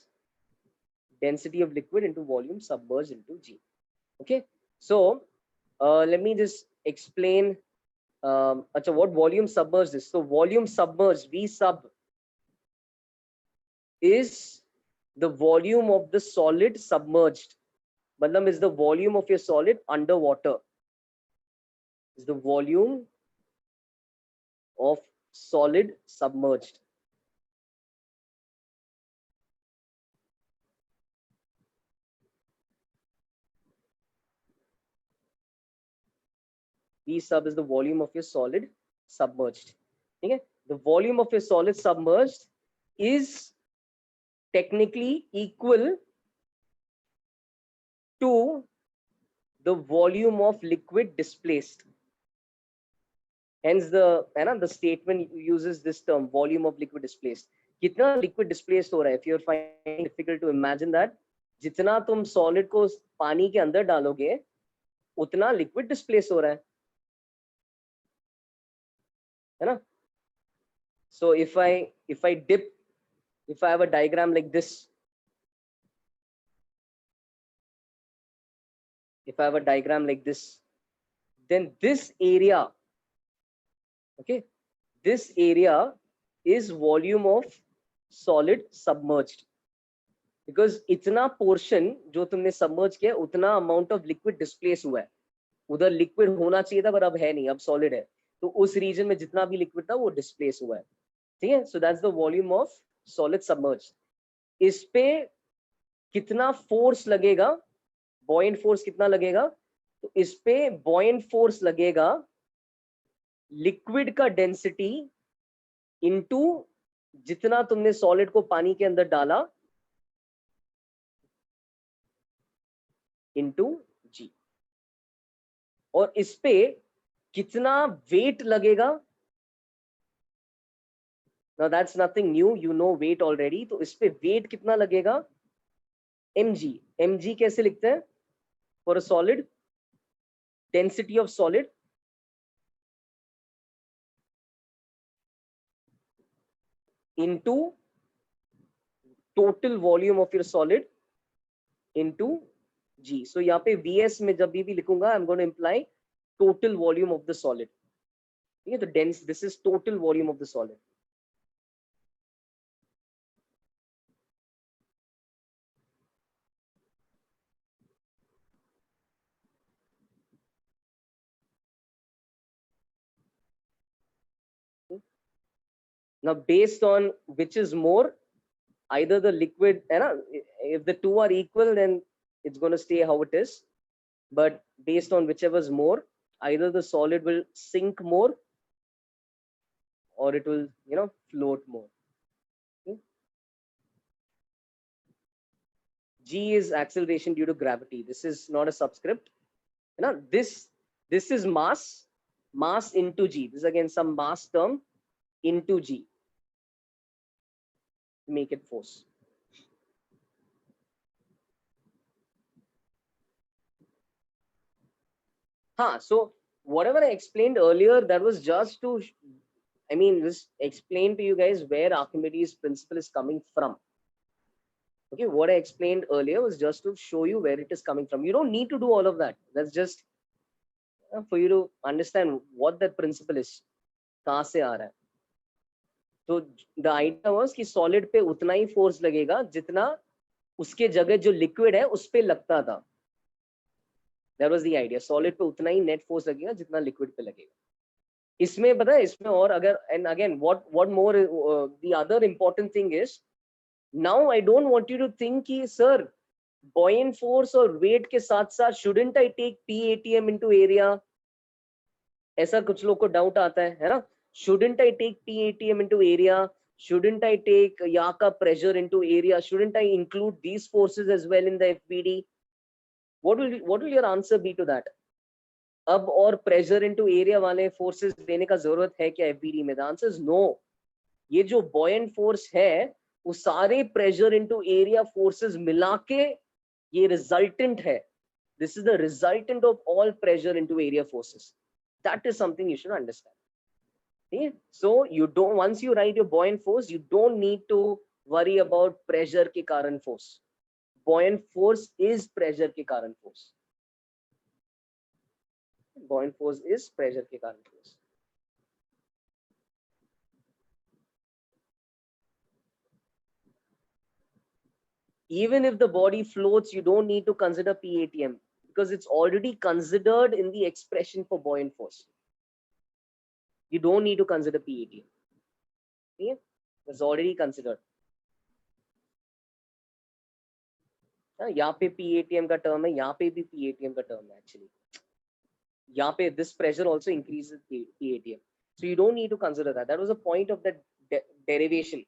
Density of liquid into volume submerged into G. Okay. So let me just explain what volume submerged is. So volume submerged, V sub, is the volume of the solid submerged. Matlab is the volume of your solid underwater. Is the volume of solid submerged. V sub is the volume of your solid submerged. Okay? The volume of your solid submerged is technically equal to the volume of liquid displaced. Hence the statement uses this term, volume of liquid displaced. कितना liquid displaced हो रहा है? If you're finding it difficult to imagine that, जितना तुम solid को पानी के अंदर डालोगे, उतना liquid displaced हो रहा है ना? So if I have a diagram like this, then this area, okay, this area is volume of solid submerged, because इतना portion जो तुमने submerge किया उतना amount of liquid displace हुआ है. उधर liquid होना चाहिए था पर अब है नहीं, अब solid है, तो उस region में जितना भी liquid था वो displace हुआ है. ठीक है? So that's the volume of solid submerged. इस पे कितना force लगेगा, buoyant force कितना लगेगा? तो इस पे buoyant force लगेगा liquid का density into जितना तुमने solid को पानी के अंदर डाला into G. और इस पे कितना weight लगेगा? Now that's nothing new, you know weight already. तो इस पे weight कितना लगेगा? mg. mg कैसे लिखते हैं? For a solid, density of solid into total volume of your solid into g. So यहाँ पे vs में जब भी लिखूंगा, I'm going to imply total volume of the solid. ठीक है? तो dense, this is total volume of the solid. Now based on which is more, either the liquid, if the two are equal, then it's going to stay how it is. But based on whichever is more, either the solid will sink more or it will, float more. Okay? G is acceleration due to gravity. This is not a subscript. This is mass into G. This is again some mass term into G. Make it force. So whatever I explained earlier, that was just to, just explain to you guys where Archimedes' principle is coming from. Okay, what I explained earlier was just to show you where it is coming from. You don't need to do all of that. That's just for you to understand what that principle is. कहाँ से आ रहा है? तो the idea was कि solid पे उतना ही force लगेगा जितना उसके जगह जो liquid है उस पे लगता था. That was the idea. Solid पे उतना ही net force लगेगा जितना liquid पे लगेगा. इसमें पता है, इसमें और अगर, and again what more, the other important thing is, now I don't want you to think कि sir buoyant force और weight के साथ साथ shouldn't I take PATM into area? ऐसा कुछ लोग को डाउट आता है ना? Shouldn't I take PATM into area? Shouldn't I take Yaka pressure into area? Shouldn't I include these forces as well in the FBD? What will your answer be to that? अब और pressure into area वाले forces देने का जरूरत है क्या FBD में? The answer is no. ये जो buoyant force है वो सारे pressure into area forces मिला के ये resultant है. This is the resultant of all pressure into area forces. That is something you should understand. Okay? So you don't, once you write your buoyant force, you don't need to worry about pressure के कारण force. Buoyant force is pressure के कारण force. buoyant force is pressure के कारण force. Even if the body floats, you don't need to consider PATM because it's already considered in the expression for buoyant force. You don't need to consider PATM. Okay? It's already considered. यहाँ पे PATM का term है, यहाँ पे भी PATM का term है actually. यहाँ पे this pressure also increases PATM. So you don't need to consider that. That was the point of that derivation.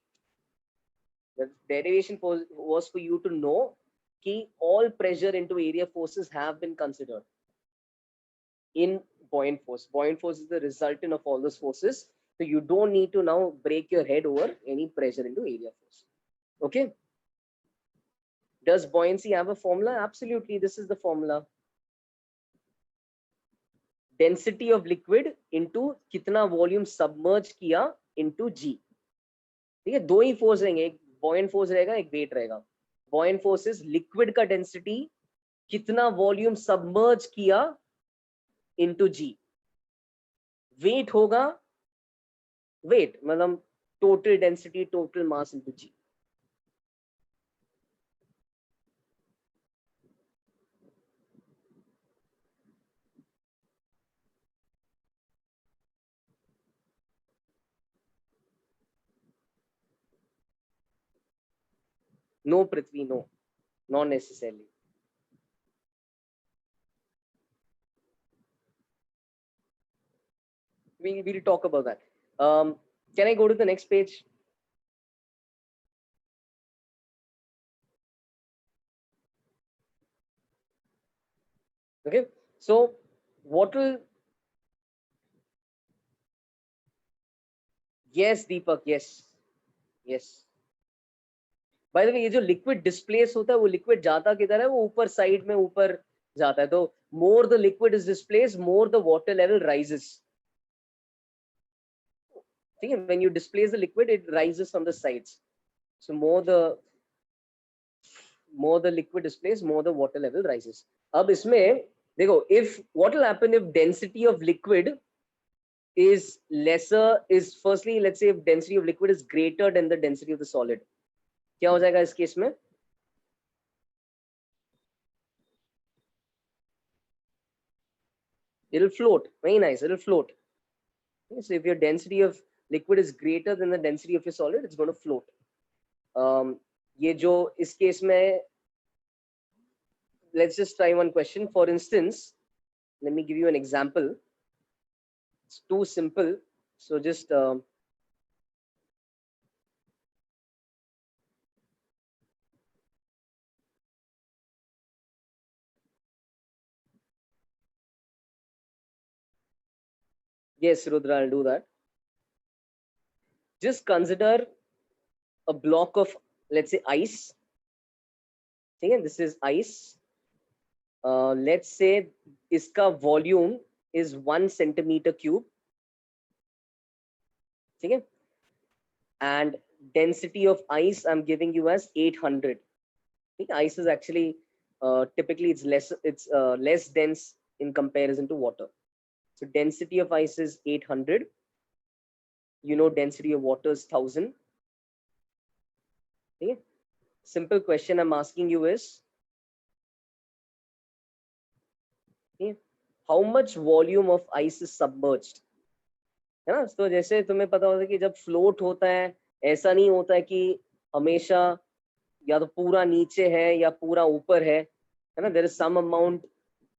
The derivation was for you to know that all pressure into area forces have been considered in buoyant force. Buoyant force is the resultant of all those forces. So you don't need to now break your head over any pressure into area force. Okay. Does buoyancy have a formula? Absolutely. This is the formula. Density of liquid into कितना volume submerge किया into G. ठीक है, दो ही force रहेंगे, एक buoyant force रहेगा, एक weight रहेगा. Buoyant force is liquid का density कितना volume submerge किया into G. Weight होगा weight मतलब total density, total mass into G. No, Prithvi, no, not necessarily. We'll talk about that. Can I go to the next page? Okay, so what will, yes, Deepak, yes, yes. By the way, ये जो liquid displace होता है, वो liquid जाता किधर है? वो ऊपर side में ऊपर जाता है. तो more the liquid is displaced, more the water level rises. ठीक है? When you displace the liquid, it rises from the sides. So more the liquid displaced, more the water level rises. अब इसमें देखो, if what will happen if density of liquid is lesser, is firstly, let's say if density of liquid is greater than the density of the solid, क्या हो जाएगा इस case में? It'll float. Very nice. It'll float. Okay, so if your density of liquid is greater than the density of your solid, it's going to float. ये जो इस case में, let's just try one question. For instance, let me give you an example. It's too simple. So just yes, Rudra, I'll do that. Just consider a block of, let's say, ice. Okay, this is ice. Let's say इसका volume is 1 centimeter cube. Okay, and density of ice I'm giving you as 800. Okay, ice is actually typically it's less dense in comparison to water. So density of ice is 800. You know, density of water is 1000. Okay. Simple question I'm asking you is, okay, how much volume of ice is submerged? है ना? तो जैसे तुम्हें पता होता है कि जब फ्लोट होता है, ऐसा नहीं होता है कि हमेशा या तो पूरा नीचे है या पूरा ऊपर है ना? There is some amount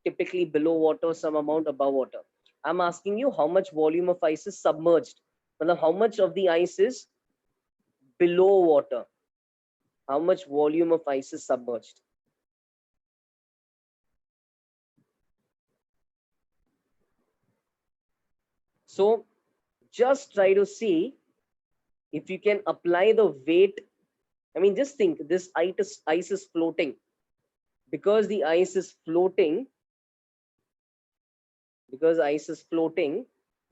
typically below water, some amount above water. I'm asking you how much volume of ice is submerged. मतलब how much of the ice is below water? How much volume of ice is submerged? So just try to see if you can apply the weight. I mean, just think this ice is floating. Because the ice is floating,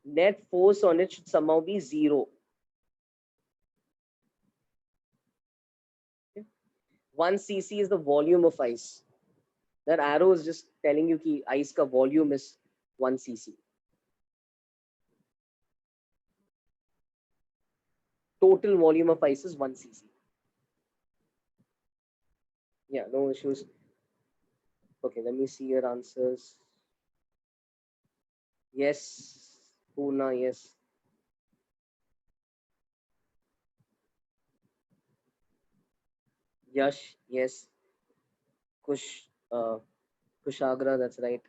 net force on it should somehow be 0. Okay. 1 cc is the volume of ice. That arrow is just telling you that ice ka volume is 1 cc. Total volume of ice is 1 cc. Yeah, no issues. Okay, let me see your answers. Yes, Poona, yes. Yash, yes. Kush, Kushagra, that's right.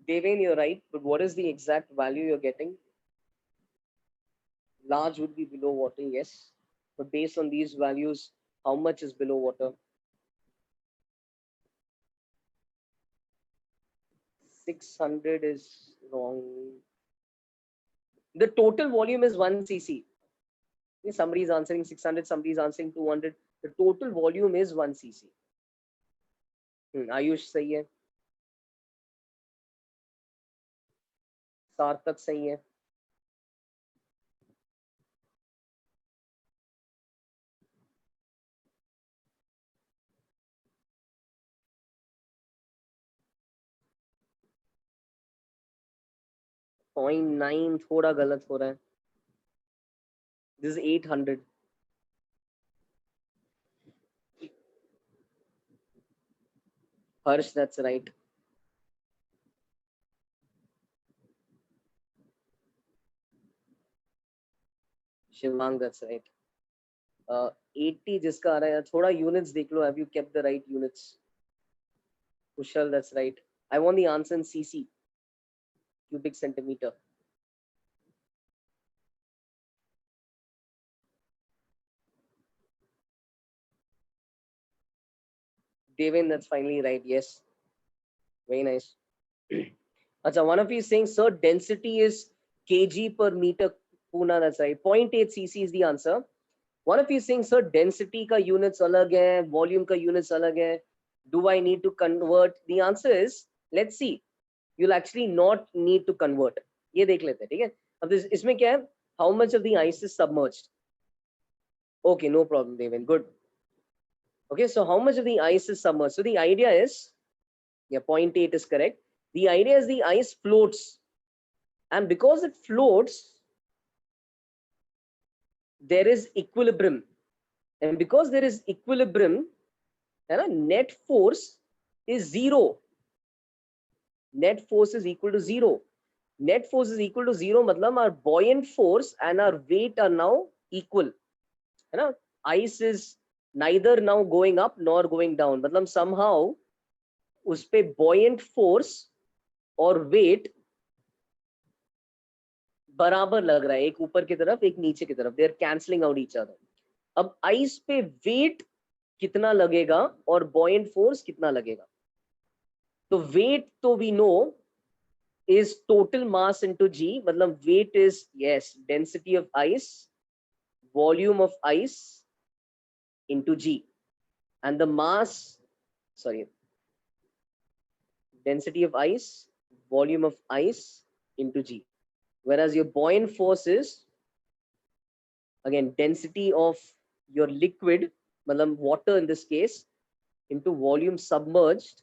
Deven, you're right, but what is the exact value you're getting? Large would be below water, yes. But based on these values, how much is below water? 600 is wrong. The total volume is 1 cc. Somebody is answering 600, somebody is answering 200. The total volume is 1 cc. Ayush सही है, सार्थक सही है, 0.9 थोड़ा गलत हो रहा है. This is 800. Harsh, that's right. Shivang, that's right. 80 जिसका आ रहा है, थोड़ा units देख लो. Have you kept the right units? Kushal, that's right. I want the answer in cc, cubic centimeter. Devin, that's finally right. Yes. Very nice. Achha, one of you is saying, sir, density is kg per meter. Poona, that's right. 0.8 cc is the answer. One of you is saying, sir, density ka units alag hai, volume ka units alag hai. Do I need to convert? The answer is, let's see. You'll actually not need to convert. ये देख लेते हैं, ठीक है? अब इसमें क्या है? How much of the ice is submerged? Okay, no problem, Devin. Good. Okay, so how much of the ice is submerged? So the idea is, yeah, 0.8 is correct. The idea is the ice floats. And because it floats, there is equilibrium. And because there is equilibrium, net force is zero. Net force is equal to zero. Net force is equal to zero, matlab our buoyant force and our weight are now equal. Ice is neither now going up nor going down. matlab somehow उस पे buoyant force और weight बराबर लग रहा है, एक ऊपर की तरफ एक नीचे की तरफ. They are cancelling out each other. अब ice पे weight कितना लगेगा और buoyant force कितना लगेगा? तो weight तो we know is total mass into g. matlab weight is, yes, density of ice, volume of ice into g, and the mass, sorry, density of ice, volume of ice into g. Whereas your buoyant force is, again, density of your liquid, matlab water in this case, into volume submerged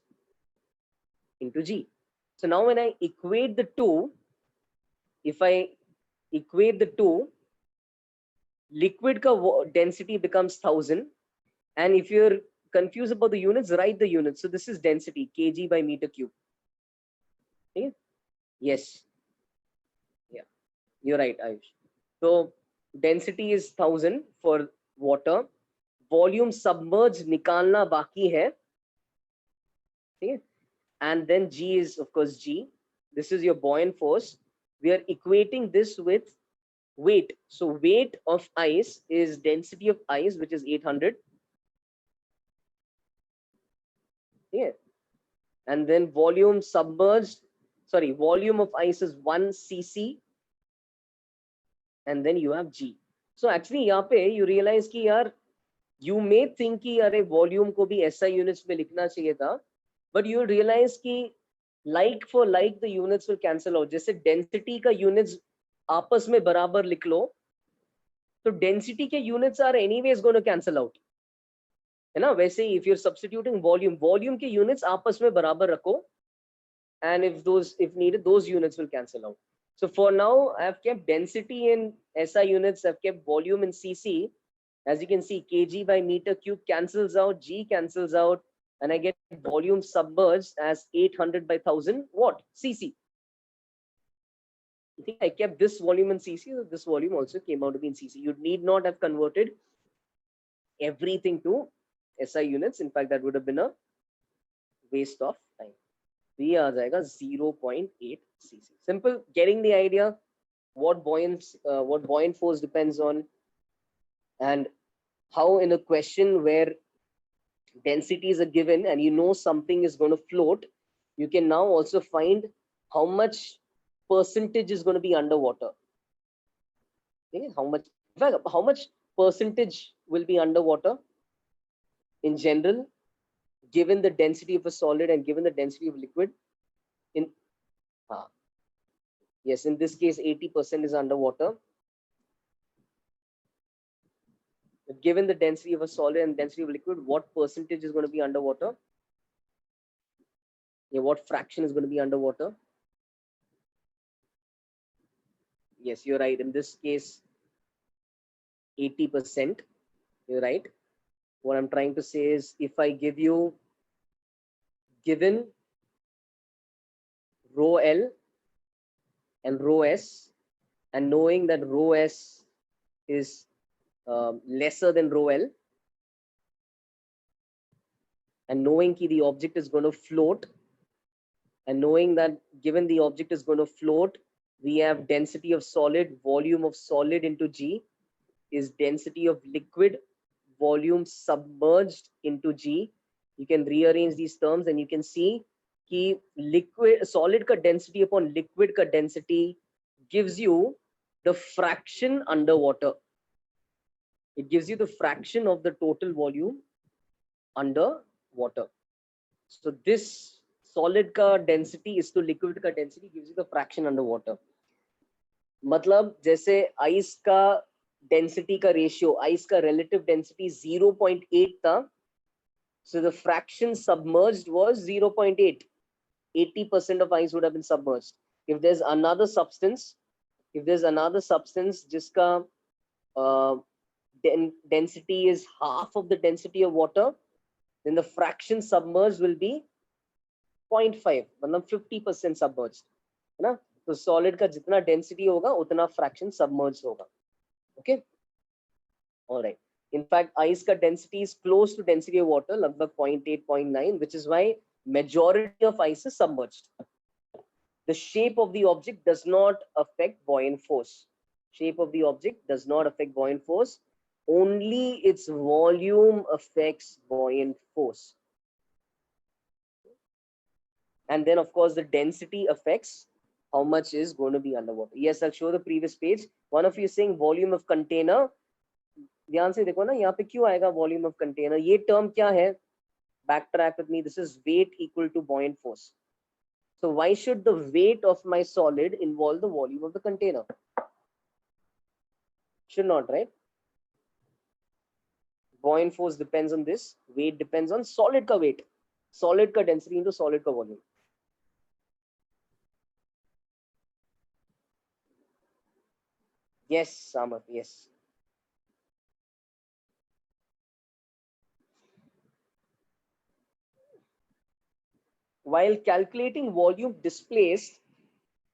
into g. So now when I equate the two, if I equate the two, liquid ka density becomes 1000. And if you're confused about the units, write the units. So this is density, kg by meter cube. Okay? Yes. Yeah, you're right, Ayush. So density is 1000 for water. Volume submerged nikalna baki hai. Okay? And then G is, of course, G. This is your buoyant force. We are equating this with weight. So weight of ice is density of ice, which is 800. Yeah. And then volume submerged, sorry, volume of ice is 1 cc. And then you have G. So actually यहाँ पे you realize कि यार, you may think कि अरे volume को भी SI units में लिखना चाहिए था, but you realize कि like for like the units will cancel out. जैसे density का units आपस में बराबर लिख लो, तो density के units are anyways going to cancel out. है ना? वैसे ही if you're substituting volume, volume के units आपस में बराबर रखो, and if needed, those units will cancel out. So for now, I have kept density in SI units, I've kept volume in CC. As you can see, kg by meter cube cancels out, G cancels out, and I get volume submerged as 800 by 1000 watt CC. I think I kept this volume in CC, so this volume also came out to be in CC. You need not have converted everything to SI units. In fact, that would have been a waste of time. So ये आ जाएगा 0.8 cc. Simple, getting the idea what buoyant force depends on, and how in a question where densities are given and you know something is going to float, you can now also find how much percentage is going to be underwater. Okay? How much percentage will be underwater in general, given the density of a solid and given the density of liquid. Yes, in this case 80% is underwater. Given the density of a solid and density of liquid, what percentage is going to be underwater? Yeah, what fraction is going to be underwater? Yes, you're right. In this case, 80%. You're right. What I'm trying to say is, if I give you given rho L and rho S, and knowing that rho S is lesser than rho L, and knowing that the object is going to float, and knowing that given the object is going to float, we have density of solid, volume of solid into G is density of liquid, volume submerged into G. You can rearrange these terms and you can see कि liquid solid का density upon liquid का density gives you the fraction underwater. It gives you the fraction of the total volume underwater. So this solid का density is to liquid का density gives you the fraction underwater. मतलब जैसे ice का density का ratio, ice का relative density 0.8 था, so the fraction submerged was 0.8. 80% of ice would have been submerged. If there's another substance जिसका density is half of the density of water, then the fraction submerged will be 0.5, मतलब 50% submerged, है ना? तो solid का जितना density होगा उतना fraction submerged होगा. Okay, all right. In fact, ice का density is close to density of water, लगभग 0.8, 0.9, which is why majority of ice is submerged. The shape of the object does not affect buoyant force. Shape of the object does not affect buoyant force. Only its volume affects buoyant force. And then, of course, the density affects how much is going to be underwater. Yes, I'll show the previous page. One of you is saying volume of container. ध्यान से देखो ना, यहाँ पे क्यों आएगा volume of container? ये term क्या है? Backtrack with me. This is weight equal to buoyant force. So why should the weight of my solid involve the volume of the container? Should not, right? Buoyant force depends on this. Weight depends on solid ka weight. Solid ka density into solid ka volume. Yes, Samarth, yes. While calculating volume displaced,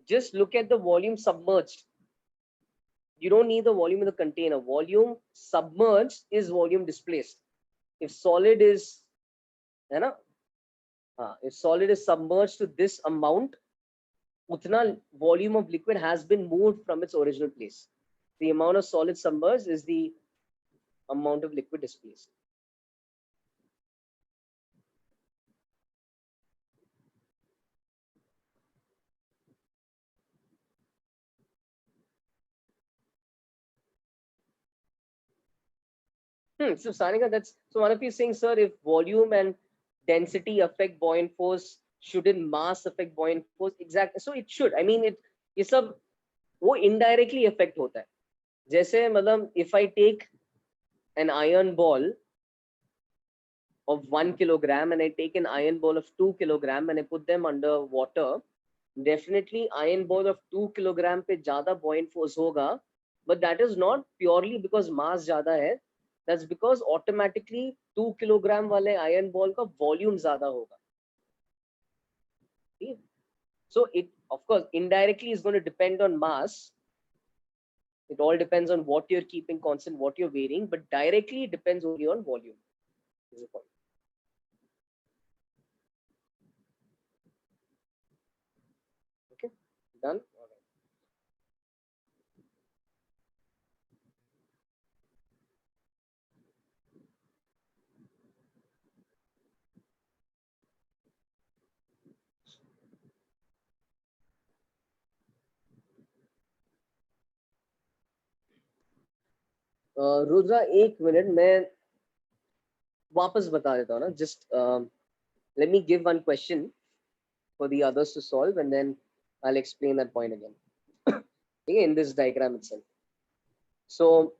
just look at the volume submerged. You don't need the volume in the container. Volume submerged is volume displaced. If solid is, if solid is submerged to this amount, utna volume of liquid has been moved from its original place. The amount of solid submerged is the amount of liquid displaced. So Sanika, that's so one of you saying, sir, if volume and density affect buoyant force, shouldn't mass affect buoyant force? Exactly. So it should. I mean, ये सब वो indirectly affect होता है. जैसे मतलब if I take an iron ball of 1 kilogram and I take an iron ball of 2 kilogram and I put them under water, definitely iron ball of 2 kilogram पे ज़्यादा buoyant force होगा, but that is not purely because mass ज़्यादा है, that's because automatically 2 kilogram वाले iron ball का volume ज़्यादा होगा. So it of course indirectly is going to depend on mass. It all depends on what you're keeping constant, what you're varying, but directly it depends only on volume. Is the point. Okay, done. Rudra एक minute मैं वापस बता देता हूँ ना. Just let me give one question for the others to solve and then I'll explain that point again. Okay, in this diagram itself. So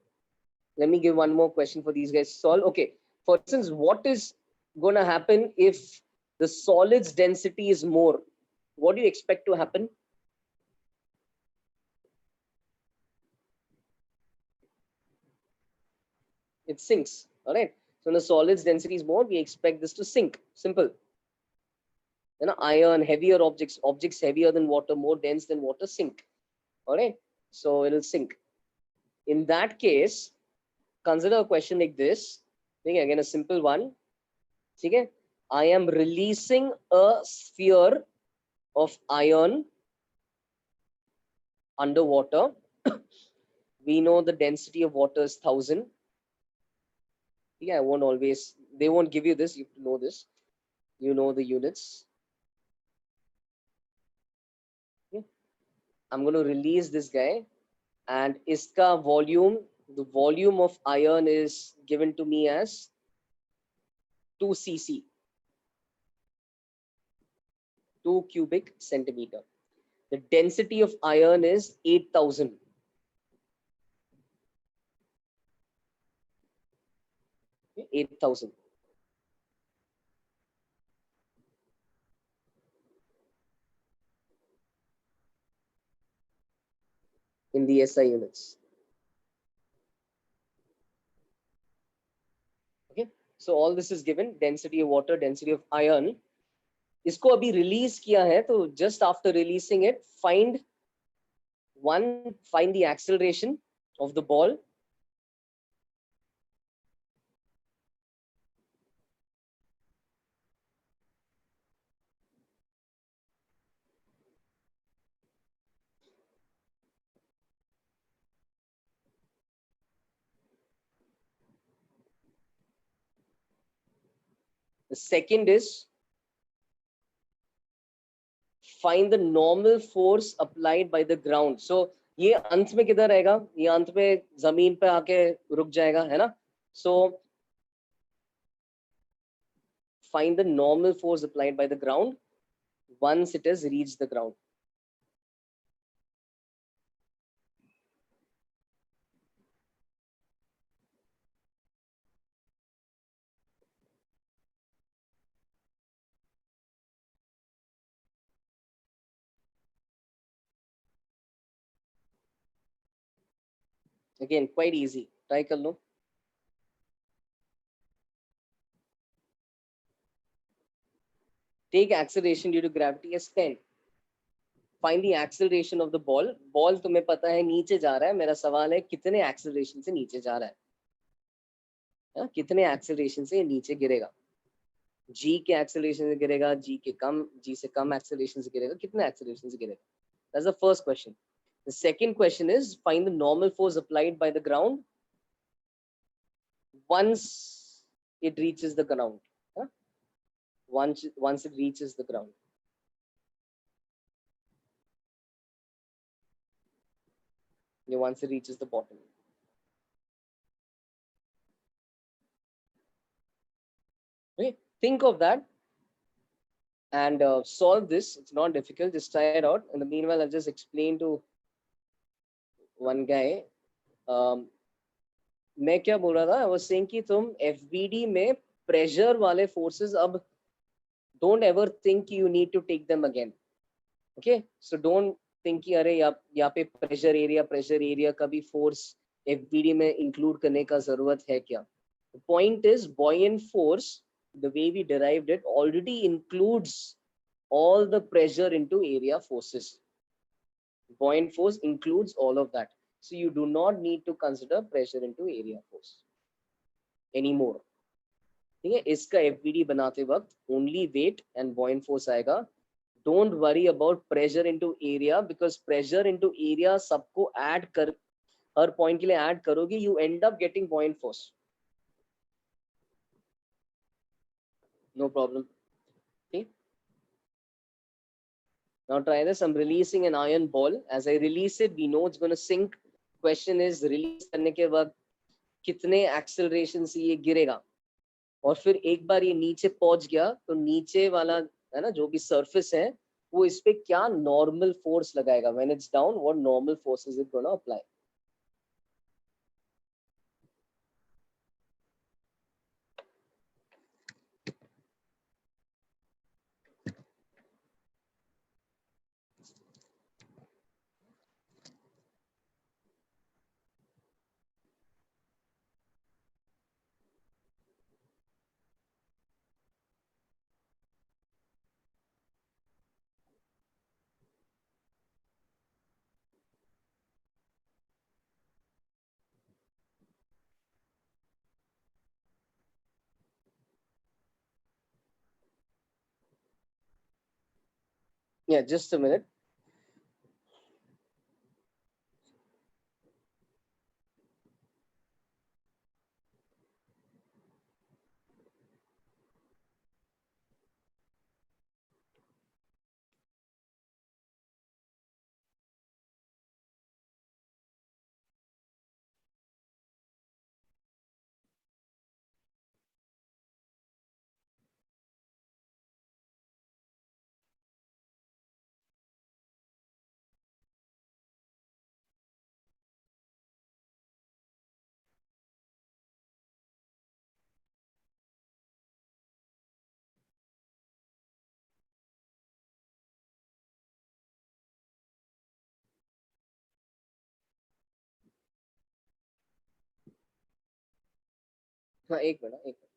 let me give one more question for these guys to solve. Okay, for instance, what is going to happen if the solid's density is more? What do you expect to happen? It sinks. All right. So when the solid's density is more, we expect this to sink. Simple. You know, iron, heavier objects, objects heavier than water, more dense than water, sink. All right. So it will sink. In that case, consider a question like this. Again, a simple one. Okay. I am releasing a sphere of iron underwater. We know the density of water is 1000. Yeah, I won't always, they won't give you this. You have to know this. You know the units. Okay. I'm going to release this guy, and iska volume, the volume of iron is given to me as 2 cc, 2 cubic centimeter. The density of iron is 8000. Okay, 8000. In the SI units. Okay, so all this is given, density of water, density of iron. इसको अभी release किया है, तो just after releasing it, find the acceleration of the ball. The second is find the normal force applied by the ground. So ये अंत में किधर रहेगा? ये अंत में जमीन पे आके रुक जाएगा, है ना? So find the normal force applied by the ground once it has reached the ground. Again, quite easy. Try कर लो. Take acceleration due to gravity as 10. Find the acceleration of the ball. Ball तुम्हें पता है नीचे जा रहा है. मेरा सवाल है कितने acceleration से नीचे जा रहा है? कितने acceleration से नीचे गिरेगा? G के acceleration से गिरेगा, G से कम acceleration से गिरेगा, कितने acceleration से गिरेगा? That's the first question. The second question is find the normal force applied by the ground once it reaches the ground. Once it reaches the ground. Once it reaches the bottom. Okay, think of that and solve this. It's not difficult. Just try it out. In the meanwhile, I'll just explain to one guy. मैं क्या बोल रहा था? I was saying कि तुम FBD में pressure वाले forces अब don't ever think you need to take them again. Okay, so don't think कि अरे यहाँ पे प्रेशर एरिया का भी फोर्स एफबीडी में इंक्लूड करने का जरूरत है क्या. The point is buoyant force, the way we derived it, already includes all the pressure into area forces. Buoyant force includes all of that, so you do not need to consider pressure into area force anymore. ठीक है, इसका FBD बनाते वक्त only weight and buoyant force आएगा. Don't worry about pressure into area, because pressure into area सबको add कर, हर point के लिए ऐड करोगे, you end up getting buoyant force. No problem. Okay, now try this. I'm releasing an iron ball. As I release it, we know it's going to sink. Question is, release करने के बाद कितने acceleration से ये गिरेगा, और फिर एक बार ये नीचे पहुंच गया तो नीचे वाला है ना जो भी सरफेस है वो इस पे क्या नॉर्मल फोर्स लगाएगा. When it's down, what normal force is it gonna apply. Yeah, just a minute. हाँ, एक मिनट, एक minute.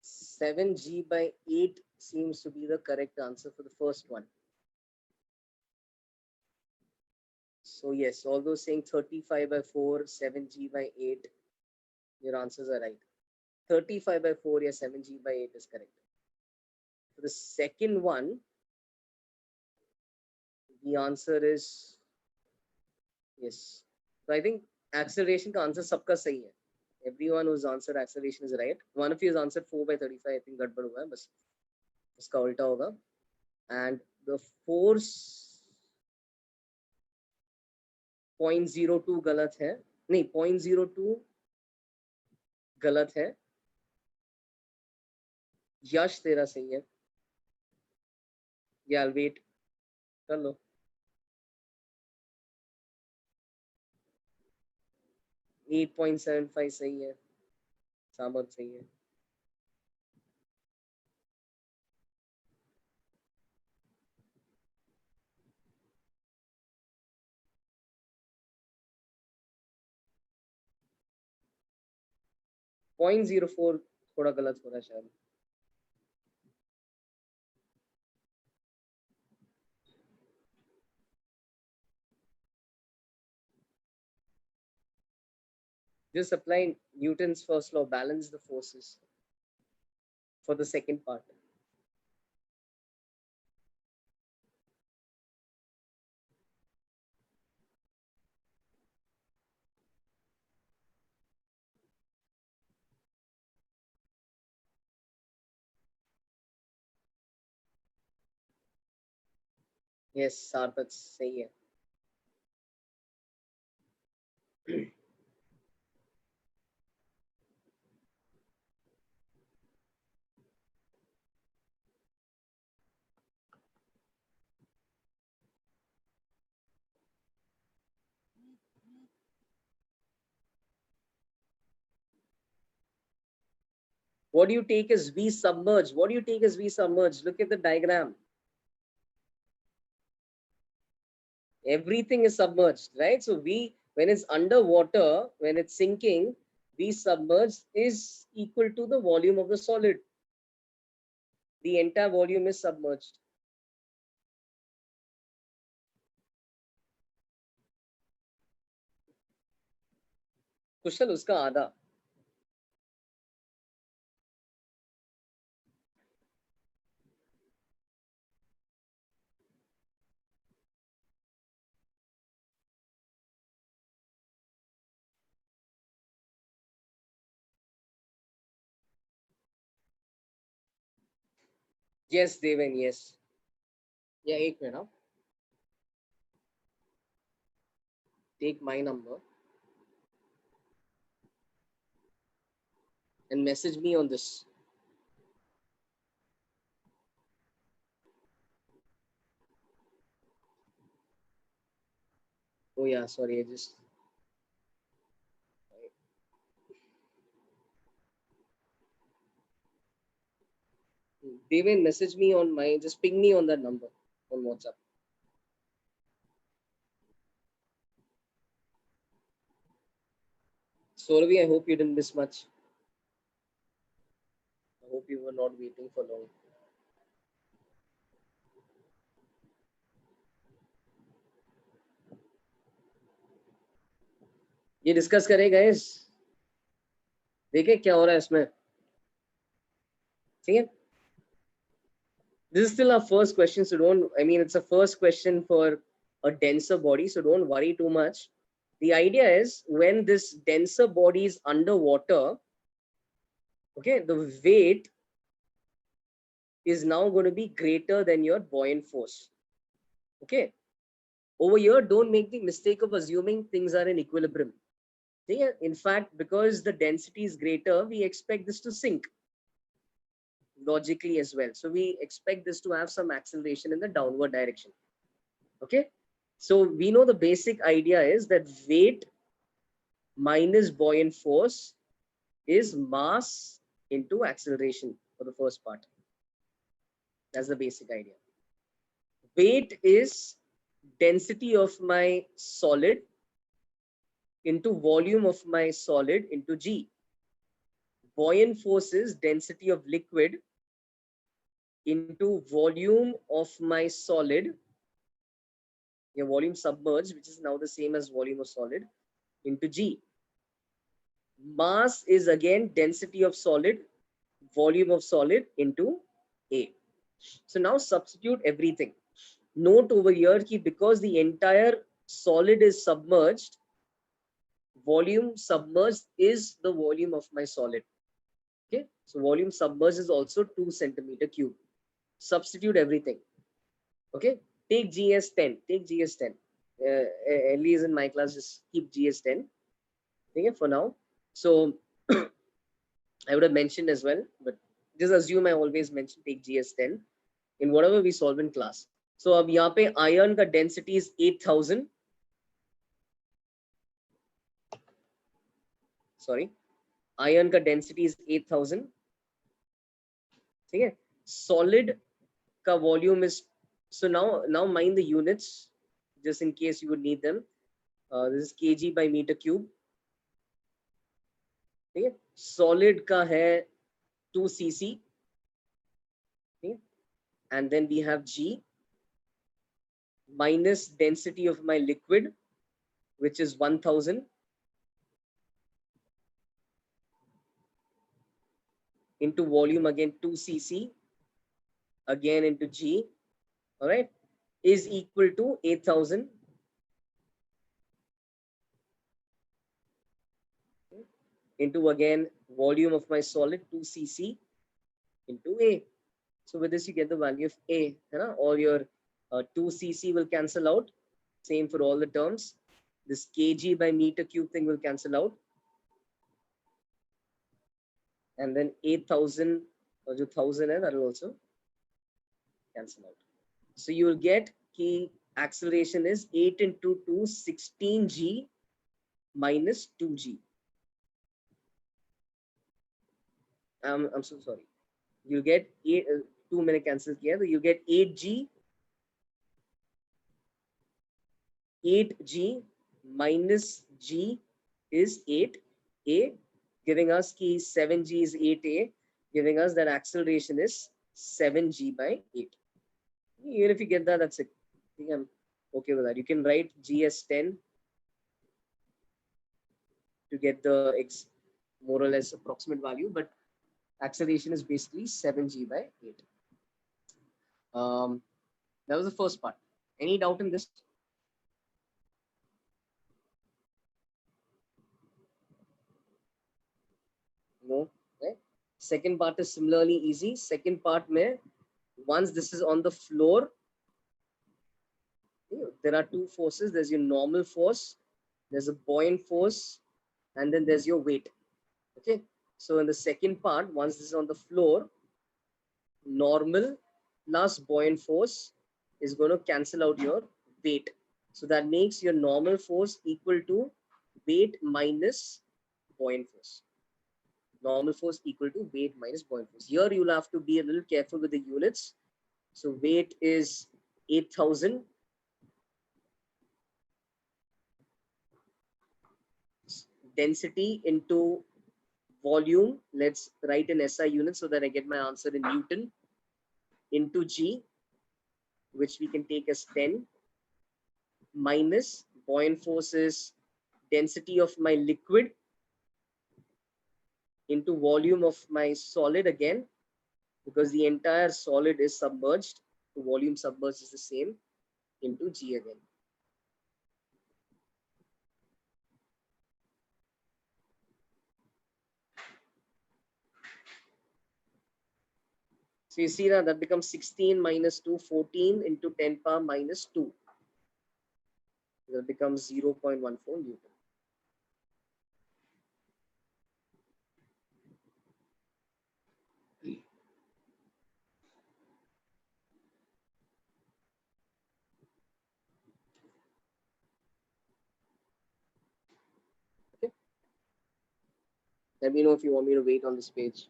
Seven G by 8 seems to be the correct answer for the first one. So yes, although saying 35 by 4, 7G by 8, your answers are right. 35 by 4 या 7G by 8 is correct. For the second one, the answer is yes. So I think acceleration का answer सबका सही है. Everyone who's answered acceleration is right. One of you has answered 4 by 35. I think गड़बड़ हुआ है, बस उसका उल्टा होगा. And the force 0.02 गलत है. नहीं, 0.02 गलत है. यश तेरा सही है. Yeah, I'll wait. कर लो. 8.75 सही है. सामर्थ सही है. पॉइंट 04 थोड़ा गलत हो रहा है शायद. Just apply Newton's first law, balance the forces for the second part. Yes, Sarpat सही है. What do you take as V submerged? What do you take as V submerged? Look at the diagram. Everything is submerged, right? So V, when it's underwater, when it's sinking, V submerged is equal to the volume of the solid. The entire volume is submerged. कुशल उसका आधा. Yes, Deven, yes. Yeah, एक minute. Now. Take my number and message me on this. Oh yeah, sorry, I just. Deven, message me on my, just ping me on that number on WhatsApp. Sorry, I hope you didn't miss much. I hope you were not waiting for long. ये discuss करें guys, देखें क्या हो रहा है इसमें. ठीक है. This is still our first question, so don't, I mean, it's a first question for a denser body, so don't worry too much. The idea is when this denser body is underwater, okay, the weight is now going to be greater than your buoyant force. Okay. Over here, don't make the mistake of assuming things are in equilibrium. Yeah, in fact, because the density is greater, we expect this to sink logically as well. So we expect this to have some acceleration in the downward direction. Okay. So we know the basic idea is that weight minus buoyant force is mass into acceleration for the first part. That's the basic idea. Weight is density of my solid into volume of my solid into G. Buoyant force is density of liquid into volume of my solid, your volume submerged, which is now the same as volume of solid, into G. Mass is again density of solid, volume of solid into A. So now substitute everything. Note over here that because the entire solid is submerged, volume submerged is the volume of my solid. Okay, so volume submerged is also 2 centimeter cube. Substitute everything. Okay, take GS10. Take GS10. At least in my class, just keep GS10. Okay, for now. So I would have mentioned as well, but just assume I always mention take GS10 in whatever we solve in class. So अब यहाँ पे iron का density is 8,000. Sorry, iron का density is 8,000. ठीक है. Solid का volume is, so now mind the units just in case you would need them. This is kg by meter cube. ठीक है. Solid का है 2 cc. Okay. And then we have G minus density of my liquid, which is 1000, into volume again 2 cc, again into G, all right, is equal to 8,000 into again volume of my solid 2 cc into A. So with this you get the value of A. All your 2 cc will cancel out. Same for all the terms. This kg by meter cube thing will cancel out. And then 8,000 or 1,000 that will also cancel out. So you will get key acceleration is 8 into 2, 16g minus 2g. I'm so sorry. You get 8, 2 मैंने cancel किया, तो you get 8g 8g minus g is 8a, giving us key 7g is 8a, giving us that acceleration is 7g by 8. Even if you get that, that's it. I think I'm okay with that. You can write g as 10 to get the more or less approximate value, but acceleration is basically 7g by 8. That was the first part. Any doubt in this? No, right? Second part is similarly easy. Second part, mein, once this is on the floor, there are two forces. There's your normal force, there's a buoyant force, and then there's your weight. Okay. So in the second part, once this is on the floor, normal plus buoyant force is going to cancel out your weight. So that makes your normal force equal to weight minus buoyant force. Normal force equal to weight minus buoyant force. Here you'll have to be a little careful with the units. So weight is 8,000. Density into volume. Let's write in SI units so that I get my answer in Newton, into G, which we can take as 10, minus buoyant force is density of my liquid into volume of my solid again, because the entire solid is submerged. The volume submerged is the same, into G again. So you see that becomes 16 minus 2, 14 into 10 power minus 2. That becomes 0.14 Newton. Okay. Let me know if you want me to wait on this page.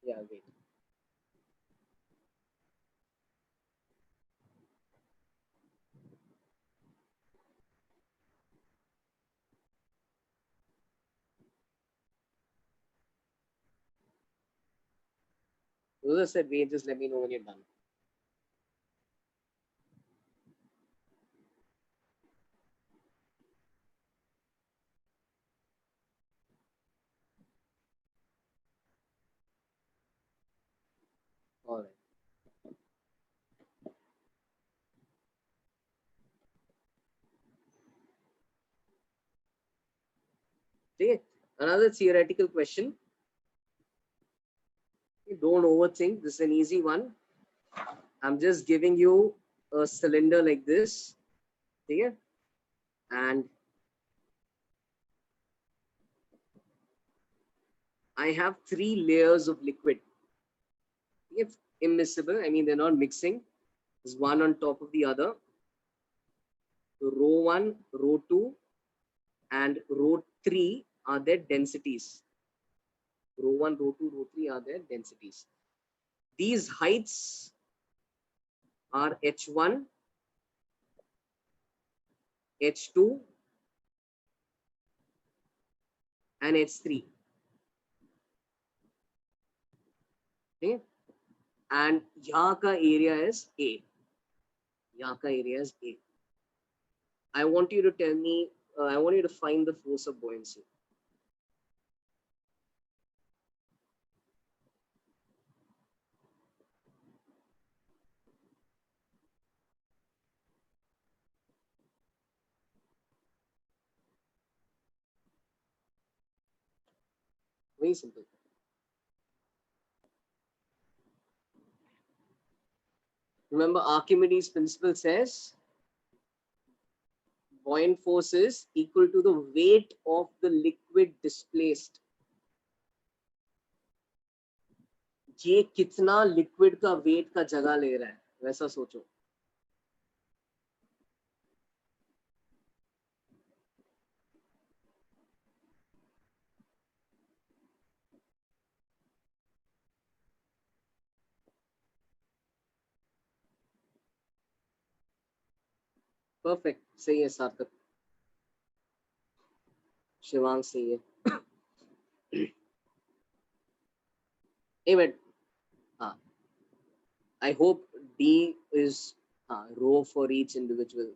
Yeah, wait. Those are said wait, just let me know when you're done. All right. Okay. Another theoretical question. Don't overthink. This is an easy one. I'm just giving you a cylinder like this. Okay. And I have 3 layers of liquid. If immiscible, I mean, they're not mixing. There's one on top of the other. So row 1, row 2, and row 3 are their densities. Row 1, row 2, row 3 are their densities. These heights are H1, H2, and H3. Okay. And यहाँ का area is A. यहाँ का area is A. I want you to tell me, I want you to find the force of buoyancy. Very simple. Remember, Archimedes' principle says buoyant force is equal to the weight of the liquid displaced. ये कितना liquid का wait का जगह ले रहा है, वैसा सोचो. Perfect. सही है सार्थक. शिवांग सही है. But I hope D is row for each individual.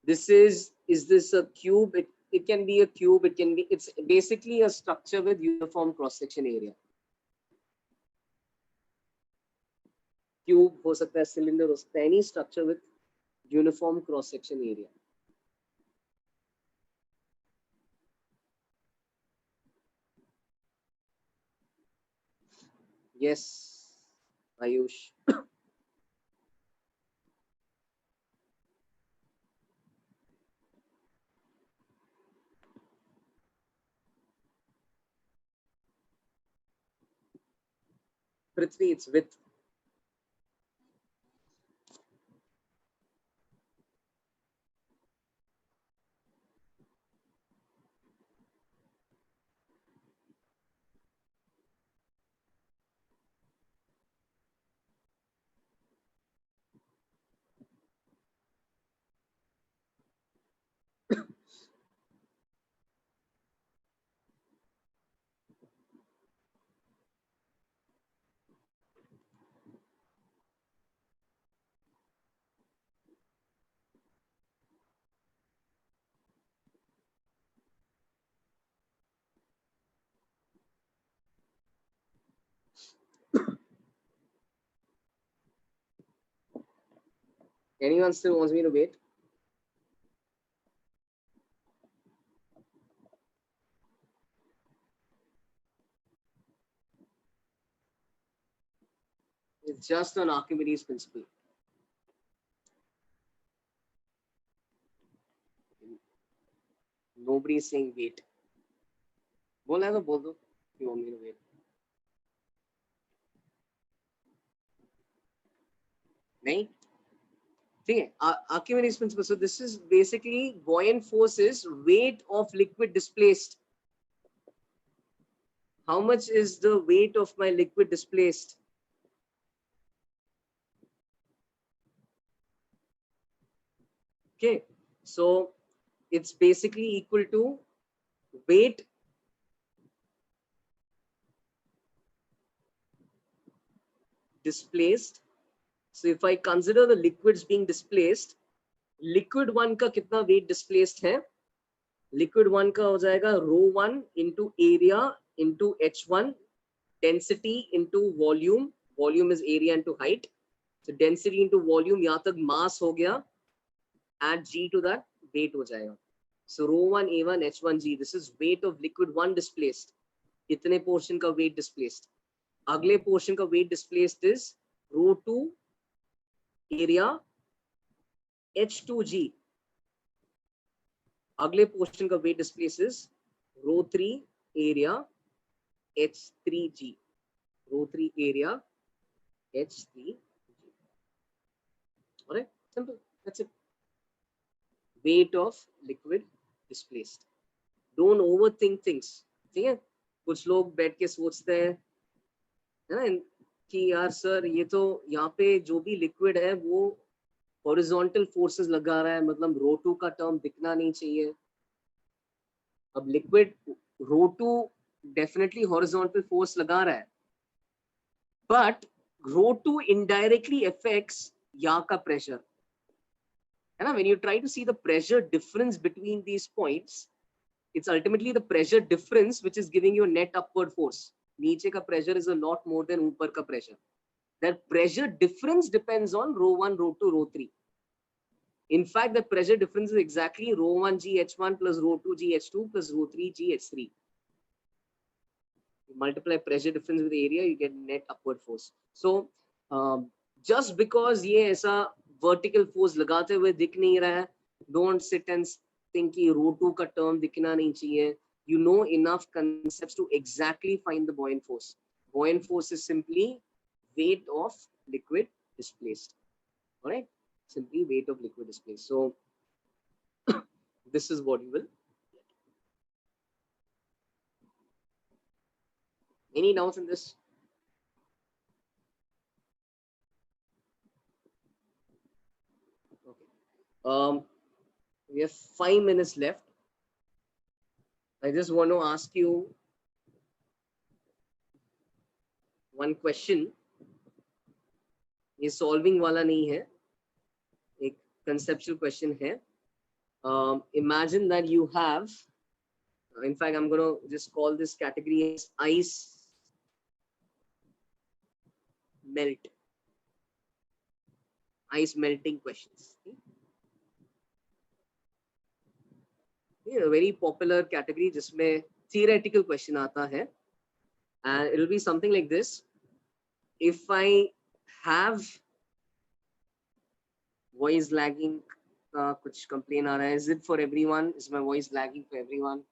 This is this a cube? It can be a cube. It can be. It's basically a structure with uniform cross section area. Cube हो सकता है, cylinder हो सकता है, any structure with uniform cross section area. Yes, Ayush. Prithvi, it's with. Anyone still wants me to wait? It's just on Archimedes principle. Nobody is saying wait. बोलना है तो बोल दो. You want me to wait? नहीं. ठीक है. Archimedes principle. So this is basically buoyant force is weight of liquid displaced. How much is the weight of my liquid displaced? Okay, so it's basically equal to weight displaced. So if I consider the liquids being displaced, liquid one का कितना weight displaced है? Liquid one का हो जाएगा rho one into area into h1, density into volume. Volume is area into height. So density into volume, यहाँ तक mass हो गया. Add g to that, weight हो जाएगा. So rho one a1 h1 g. This is weight of liquid one displaced. इतने portion का weight displaced. अगले portion का weight displaced is rho two area h2g. अगले portion का weight displaced is rho three area h3g. Rho three area h3g. Alright, simple. That's it. Weight of liquid displaced. Don't overthink things. ठीक है. कुछ लोग बैठ के सोचते हैं है ना कि यार सर ये तो यहाँ पे जो भी लिक्विड है वो हॉरिजॉन्टल फोर्सेस लगा रहा है, मतलब रो टू का टर्म दिखना नहीं चाहिए. अब liquid rho two definitely horizontal force लगा रहा है, but rho two indirectly affects यहाँ का प्रेशर है ना. When you try to see the pressure difference between these points, it's ultimately the pressure difference which is giving you net upward force. नीचे का pressure is a lot more than ऊपर का pressure. That pressure difference depends on rho 1, rho 2, rho 3. In fact, the pressure difference is exactly rho 1 g h1 plus rho 2 g h2 plus rho 3 g h3. You multiply pressure difference with area, you get net upward force. So just because ये ऐसा vertical force लगाते हुए दिख नहीं रहा है, don't sit and think कि rho 2 का term दिखना नहीं चाहिए. You know enough concepts to exactly find the buoyant force. Buoyant force is simply weight of liquid displaced. All right, simply weight of liquid displaced. So this is what you will. Any doubts in this? Okay. We have 5 minutes left. I just want to ask you one question. ये solving वाला नहीं है, एक conceptual question है. Imagine that you have, in fact, I'm going to just call this category as ice melt, ice melting questions. A very popular category जिसमें theoretical question आता है, and it will be something like this. If I have voice lagging, कुछ complain आ रहा है, is it for everyone? Is my voice lagging for everyone?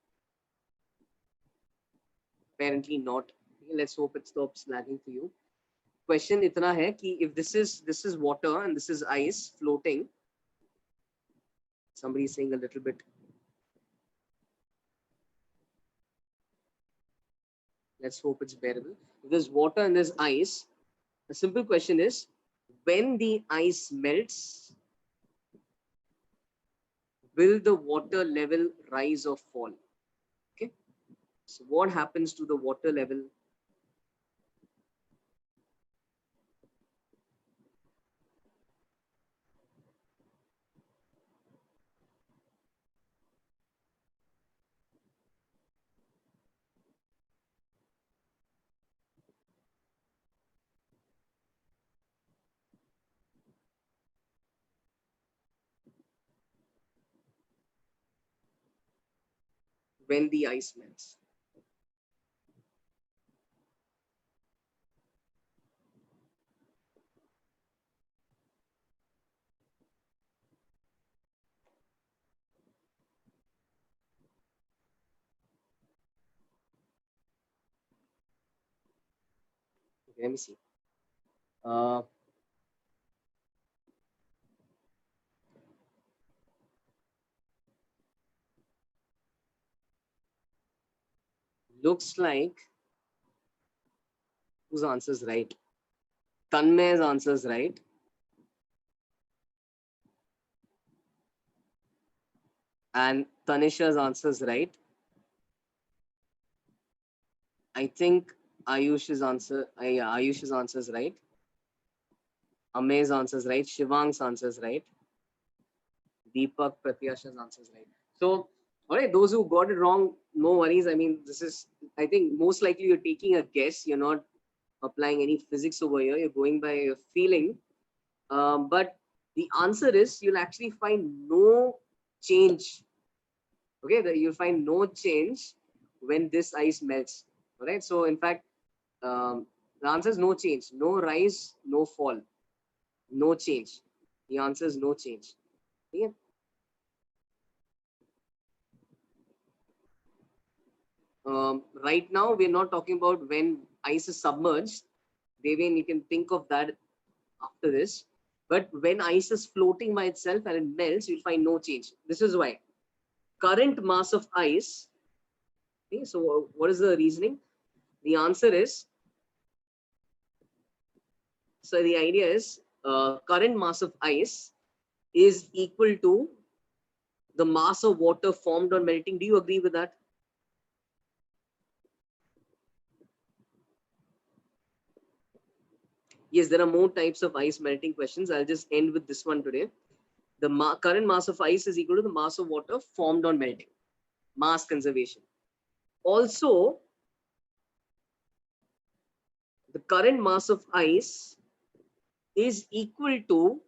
Apparently not. Let's hope it stops lagging for you. Question इतना है कि if this is water and this is ice floating, somebody is saying a little bit. Let's hope it's bearable. If there's water and there's ice, the simple question is, when the ice melts, will the water level rise or fall? Okay. So what happens to the water level? When the ice melts. Okay, let me see. Looks like whose answer is right? Tanmay's answer is right. And Tanisha's answer is right. I think Ayush's answer is right. Amay's answer is right. Shivang's answer is right. Deepak Pratyasha's answer is right. So, all right, those who got it wrong, no worries. I mean, this is, I think most likely you're taking a guess. You're not applying any physics over here. You're going by your feeling. But the answer is you'll actually find no change. Okay, you'll find no change when this ice melts. All right. So, in fact, the answer is no change, no rise, no fall, no change. The answer is no change. Yeah. Right now, we're not talking about when ice is submerged. Devin, you can think of that after this. But when ice is floating by itself and it melts, you'll find no change. This is why. Current mass of ice. Okay, so what is the reasoning? The answer is, so the idea is current mass of ice is equal to the mass of water formed on melting. Do you agree with that? Yes, there are more types of ice melting questions. I'll just end with this one today. The current mass of ice is equal to the mass of water formed on melting. Mass conservation. Also, the current mass of ice is equal to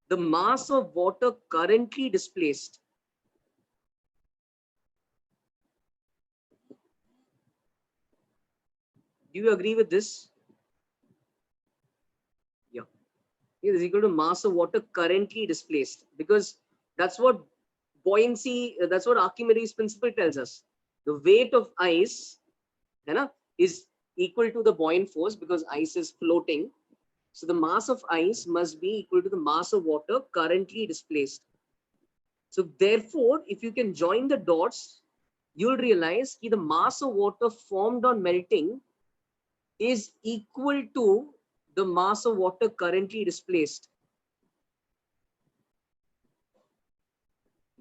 the mass of water currently displaced. Do you agree with this? Yeah. It is equal to mass of water currently displaced, because that's what buoyancy, that's what Archimedes' principle tells us. The weight of ice is equal to the buoyant force because ice is floating. So the mass of ice must be equal to the mass of water currently displaced. So therefore, if you can join the dots, you'll realize that the mass of water formed on melting is equal to the mass of water currently displaced.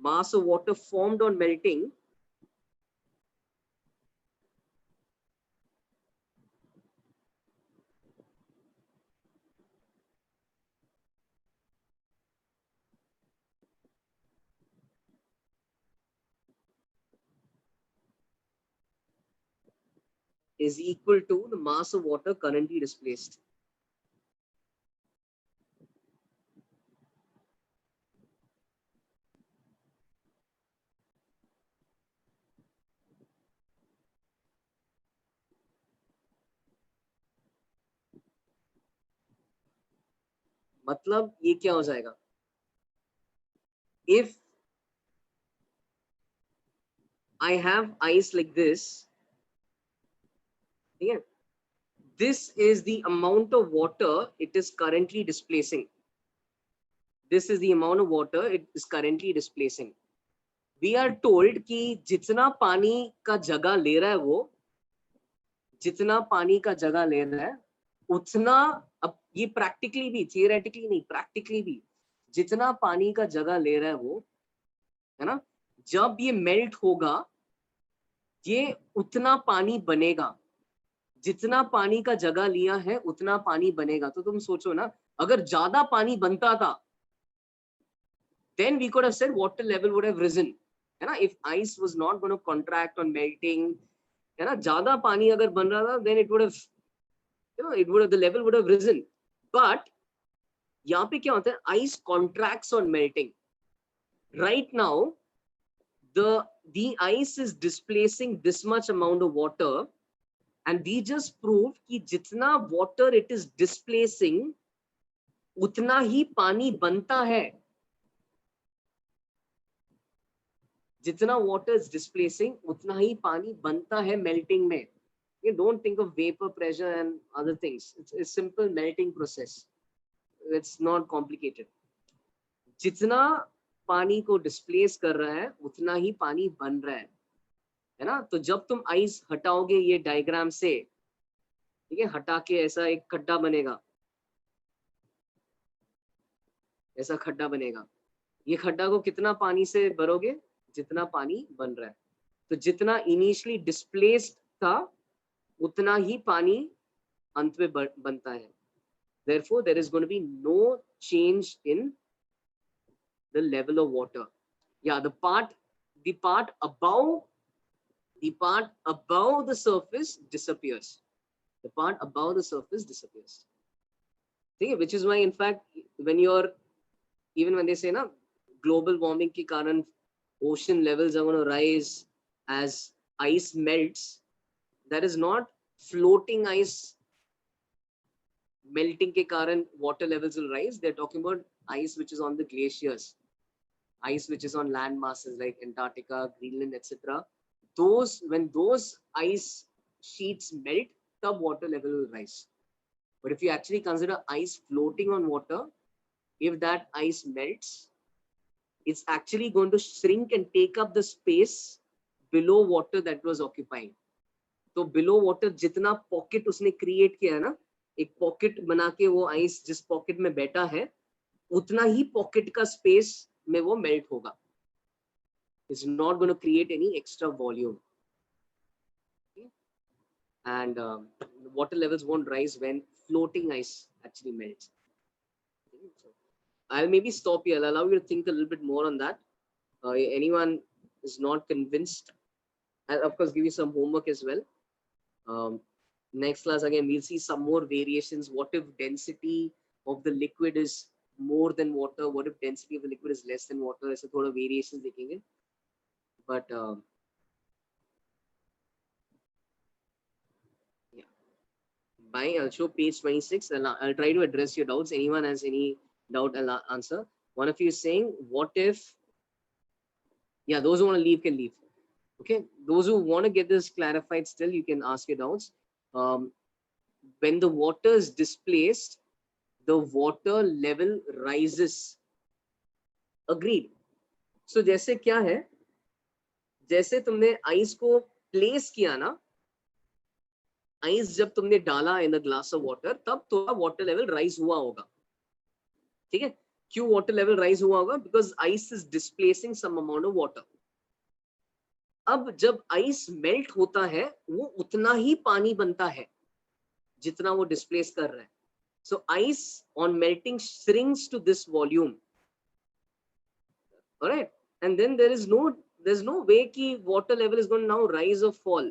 mass of water formed on melting is equal to the mass of water currently displaced. मतलब ये क्या हो जाएगा? If I have ice like this, ठीक है, this is the amount of water it is currently displacing. This is the amount of water it is currently displacing. We are told कि जितना पानी का जगह ले रहा है वो, जितना पानी का जगह ले रहा है उतना, अब ये प्रैक्टिकली भी, थियोरेटिकली नहीं, प्रैक्टिकली भी, जितना पानी का जगह ले रहा है वो, है ना, जब ये मेल्ट होगा ये उतना पानी बनेगा, जितना पानी का जगह लिया है उतना पानी बनेगा. तो तुम सोचो ना, अगर ज्यादा पानी बनता था then we could have said water level would have risen, है ना, if ice was not going to contract on melting, है ना, ज्यादा पानी अगर बन रहा था then it would have, you know, it would have, the level would have risen. But यहाँ पे क्या होता है, ice contracts on melting. Right now the ice is displacing this much amount of water and we just proved कि जितना water it is displacing उतना ही पानी बनता है. जितना water is displacing उतना ही पानी बनता है melting में. You don't think of vapor pressure and other things. It's a simple melting process. It's not complicated. जितना पानी को डिस्प्लेस कर रहा है उतना ही पानी बन रहा है ना. तो जब तुम आइस हटाओगे ये डायग्राम से, ठीक है, हटा के ऐसा एक खड्डा बनेगा, ऐसा खड्डा बनेगा. ये खड्डा को कितना पानी से भरोगे? जितना पानी बन रहा है. तो जितना इनिशियली डिस्प्लेस्ड था उतना ही पानी अंत में बनता है. Therefore, there is going to be no change in the level of water. Yeah, the part above the surface disappears. The part above the surface disappears. Okay, which is why, in fact, even when they say na global warming के कारण ocean levels are going to rise as ice melts, that is not floating ice melting के कारण water levels will rise. They're talking about ice which is on the glaciers, ice which is on land masses like Antarctica, Greenland, etc. When those ice sheets melt, the water level will rise. But if you actually consider ice floating on water, if that ice melts, it's actually going to shrink and take up the space below water that was occupying. तो below water जितना pocket उसने create किया है ना, एक pocket बना के वो ice जिस pocket में बैठा है उतना ही pocket का space में वो melt होगा. It's not going to create any extra volume. Okay? And water levels won't rise when floating ice actually melts. Okay? So I'll maybe stop here. I'll allow you to think a little bit more on that. Anyone is not convinced, I'll of course give you some homework as well. Next class again we'll see some more variations. What if density of the liquid is more than water? What if density of the liquid is less than water? ऐसे थोड़ा variations देखेंगे. But yeah, bye. I'll show page 26 and I'll try to address your doubts. Anyone has any doubt, I'll answer. One of you is saying, what if, yeah, those who want to leave can leave. Okay, those who want to get this clarified still, you can ask your doubts. When the water is displaced, the water level rises. Agreed. So जैसे क्या है, जैसे तुमने ice को place किया ना, ice जब तुमने डाला in the glass of water, तब थोड़ा वाटर लेवल राइज हुआ होगा. ठीक है, क्यों वाटर लेवल राइज हुआ होगा? Because ice is displacing some amount of water. अब जब आइस मेल्ट होता है वो उतना ही पानी बनता है जितना वो डिस्प्लेस कर रहा है. So ice on melting shrinks to this volume. Alright, and then there's no way ki water level is going to now rise or fall.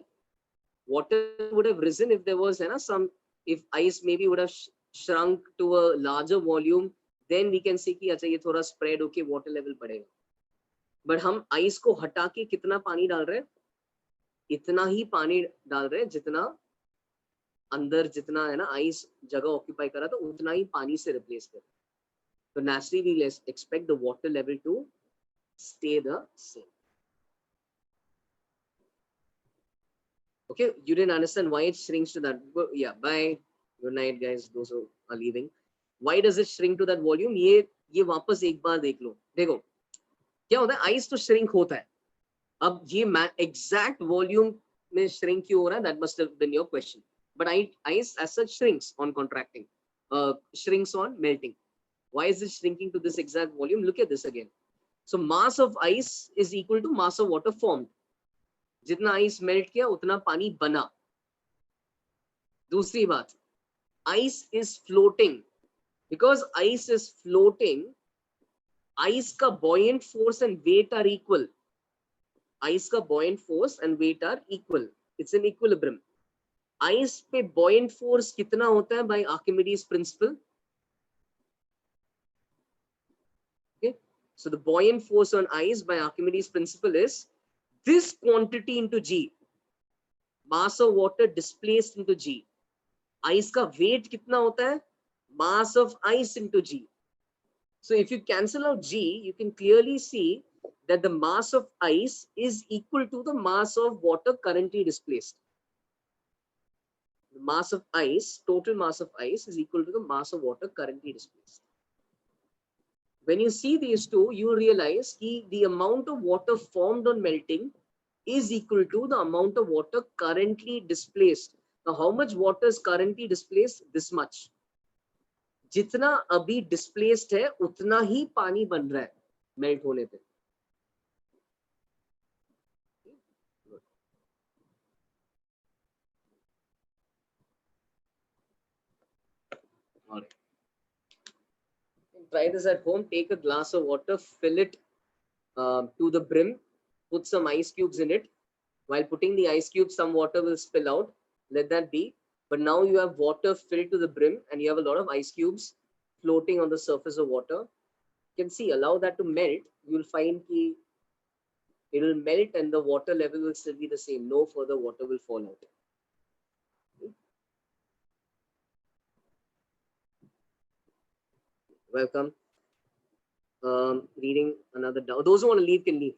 Water would have risen if there was some, if ice maybe would have shrunk to a larger volume, then we can see कि अच्छा ये थोड़ा spread होके water level बढ़ेगा. But हम ice को हटा के कितना पानी डाल रहे हैं? इतना ही पानी डाल रहे हैं जितना अंदर, जितना है ना ice जगह ऑक्यूपाई करा था उतना ही पानी से रिप्लेस कर. So naturally we expect the water level to stay the same. Okay, you didn't understand why it shrinks to that. Yeah, bye. Good night, guys. Those who are leaving. Why does it shrink to that volume? ये वापस एक बार देख लो. देखो क्या होता है, ice तो shrink होता है. अब ये एग्जैक्ट वॉल्यूम में श्रिंक क्यों हो रहा है? That must have been your question. But ice as such shrinks on contracting, shrinks on melting. Why is it shrinking to this exact volume? Look at this again. So mass of ice is equal to mass of water formed. जितना ice melt किया उतना पानी बना. दूसरी बात, ice is floating. Because ice is floating, ice का buoyant force and weight are equal. Ice का buoyant force and weight are equal. It's an equilibrium. Ice पे बॉयंट फोर्स कितना होता है by Archimedes principle? Okay, so the buoyant force on ice by Archimedes principle is this quantity into g, mass of water displaced into g. Ice का weight कितना होता है? Mass of ice into g. So if you cancel out g, you can clearly see that the mass of ice is equal to the mass of water currently displaced. The mass of ice, total mass of ice, is equal to the mass of water currently displaced. When you see these two, you realize that the amount of water formed on melting is equal to the amount of water currently displaced. Now, how much water is currently displaced? This much. जितना अभी displaced है, उतना ही पानी बन रहा है melt होने पे. All right. Try this at home. Take a glass of water, fill it to the brim, put some ice cubes in it. While putting the ice cubes, some water will spill out. Let that be. But now you have water filled to the brim and you have a lot of ice cubes floating on the surface of water. You can see, allow that to melt. You will find that it will melt and the water level will still be the same. No further water will fall out. Welcome. Reading another doubt. Those who want to leave can leave.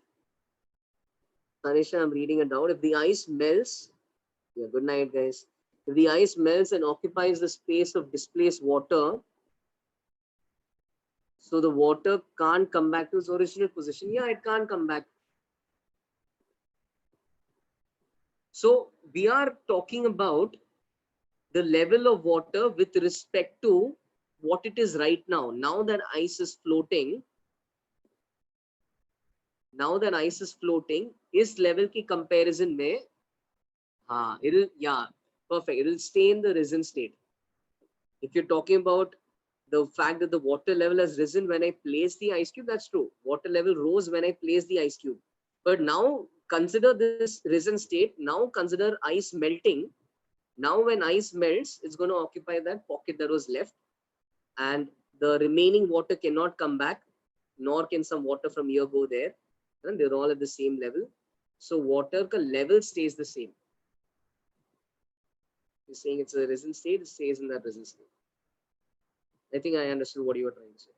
Tanisha, I'm reading a doubt. If the ice melts, yeah, good night, guys. If the ice melts and occupies the space of displaced water, so the water can't come back to its original position. Yeah, it can't come back. So we are talking about the level of water with respect to what it is right now. Now that ice is floating, इस level की comparison में, it'll, yeah, perfect. It'll stay in the risen state. If you're talking about the fact that the water level has risen when I place the ice cube, that's true. Water level rose when I place the ice cube. But now consider this risen state. Now consider ice melting. Now when ice melts, it's going to occupy that pocket that was left. And the remaining water cannot come back, nor can some water from here go there. And they're all at the same level. So water ka level stays the same. You're saying it's a risen state, it stays in that risen state. I think I understood what you were trying to say.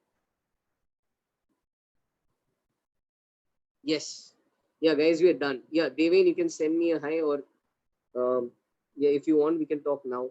Yes. Yeah, guys, we are done. Yeah, Deven, you can send me a hi, or yeah, if you want, we can talk now.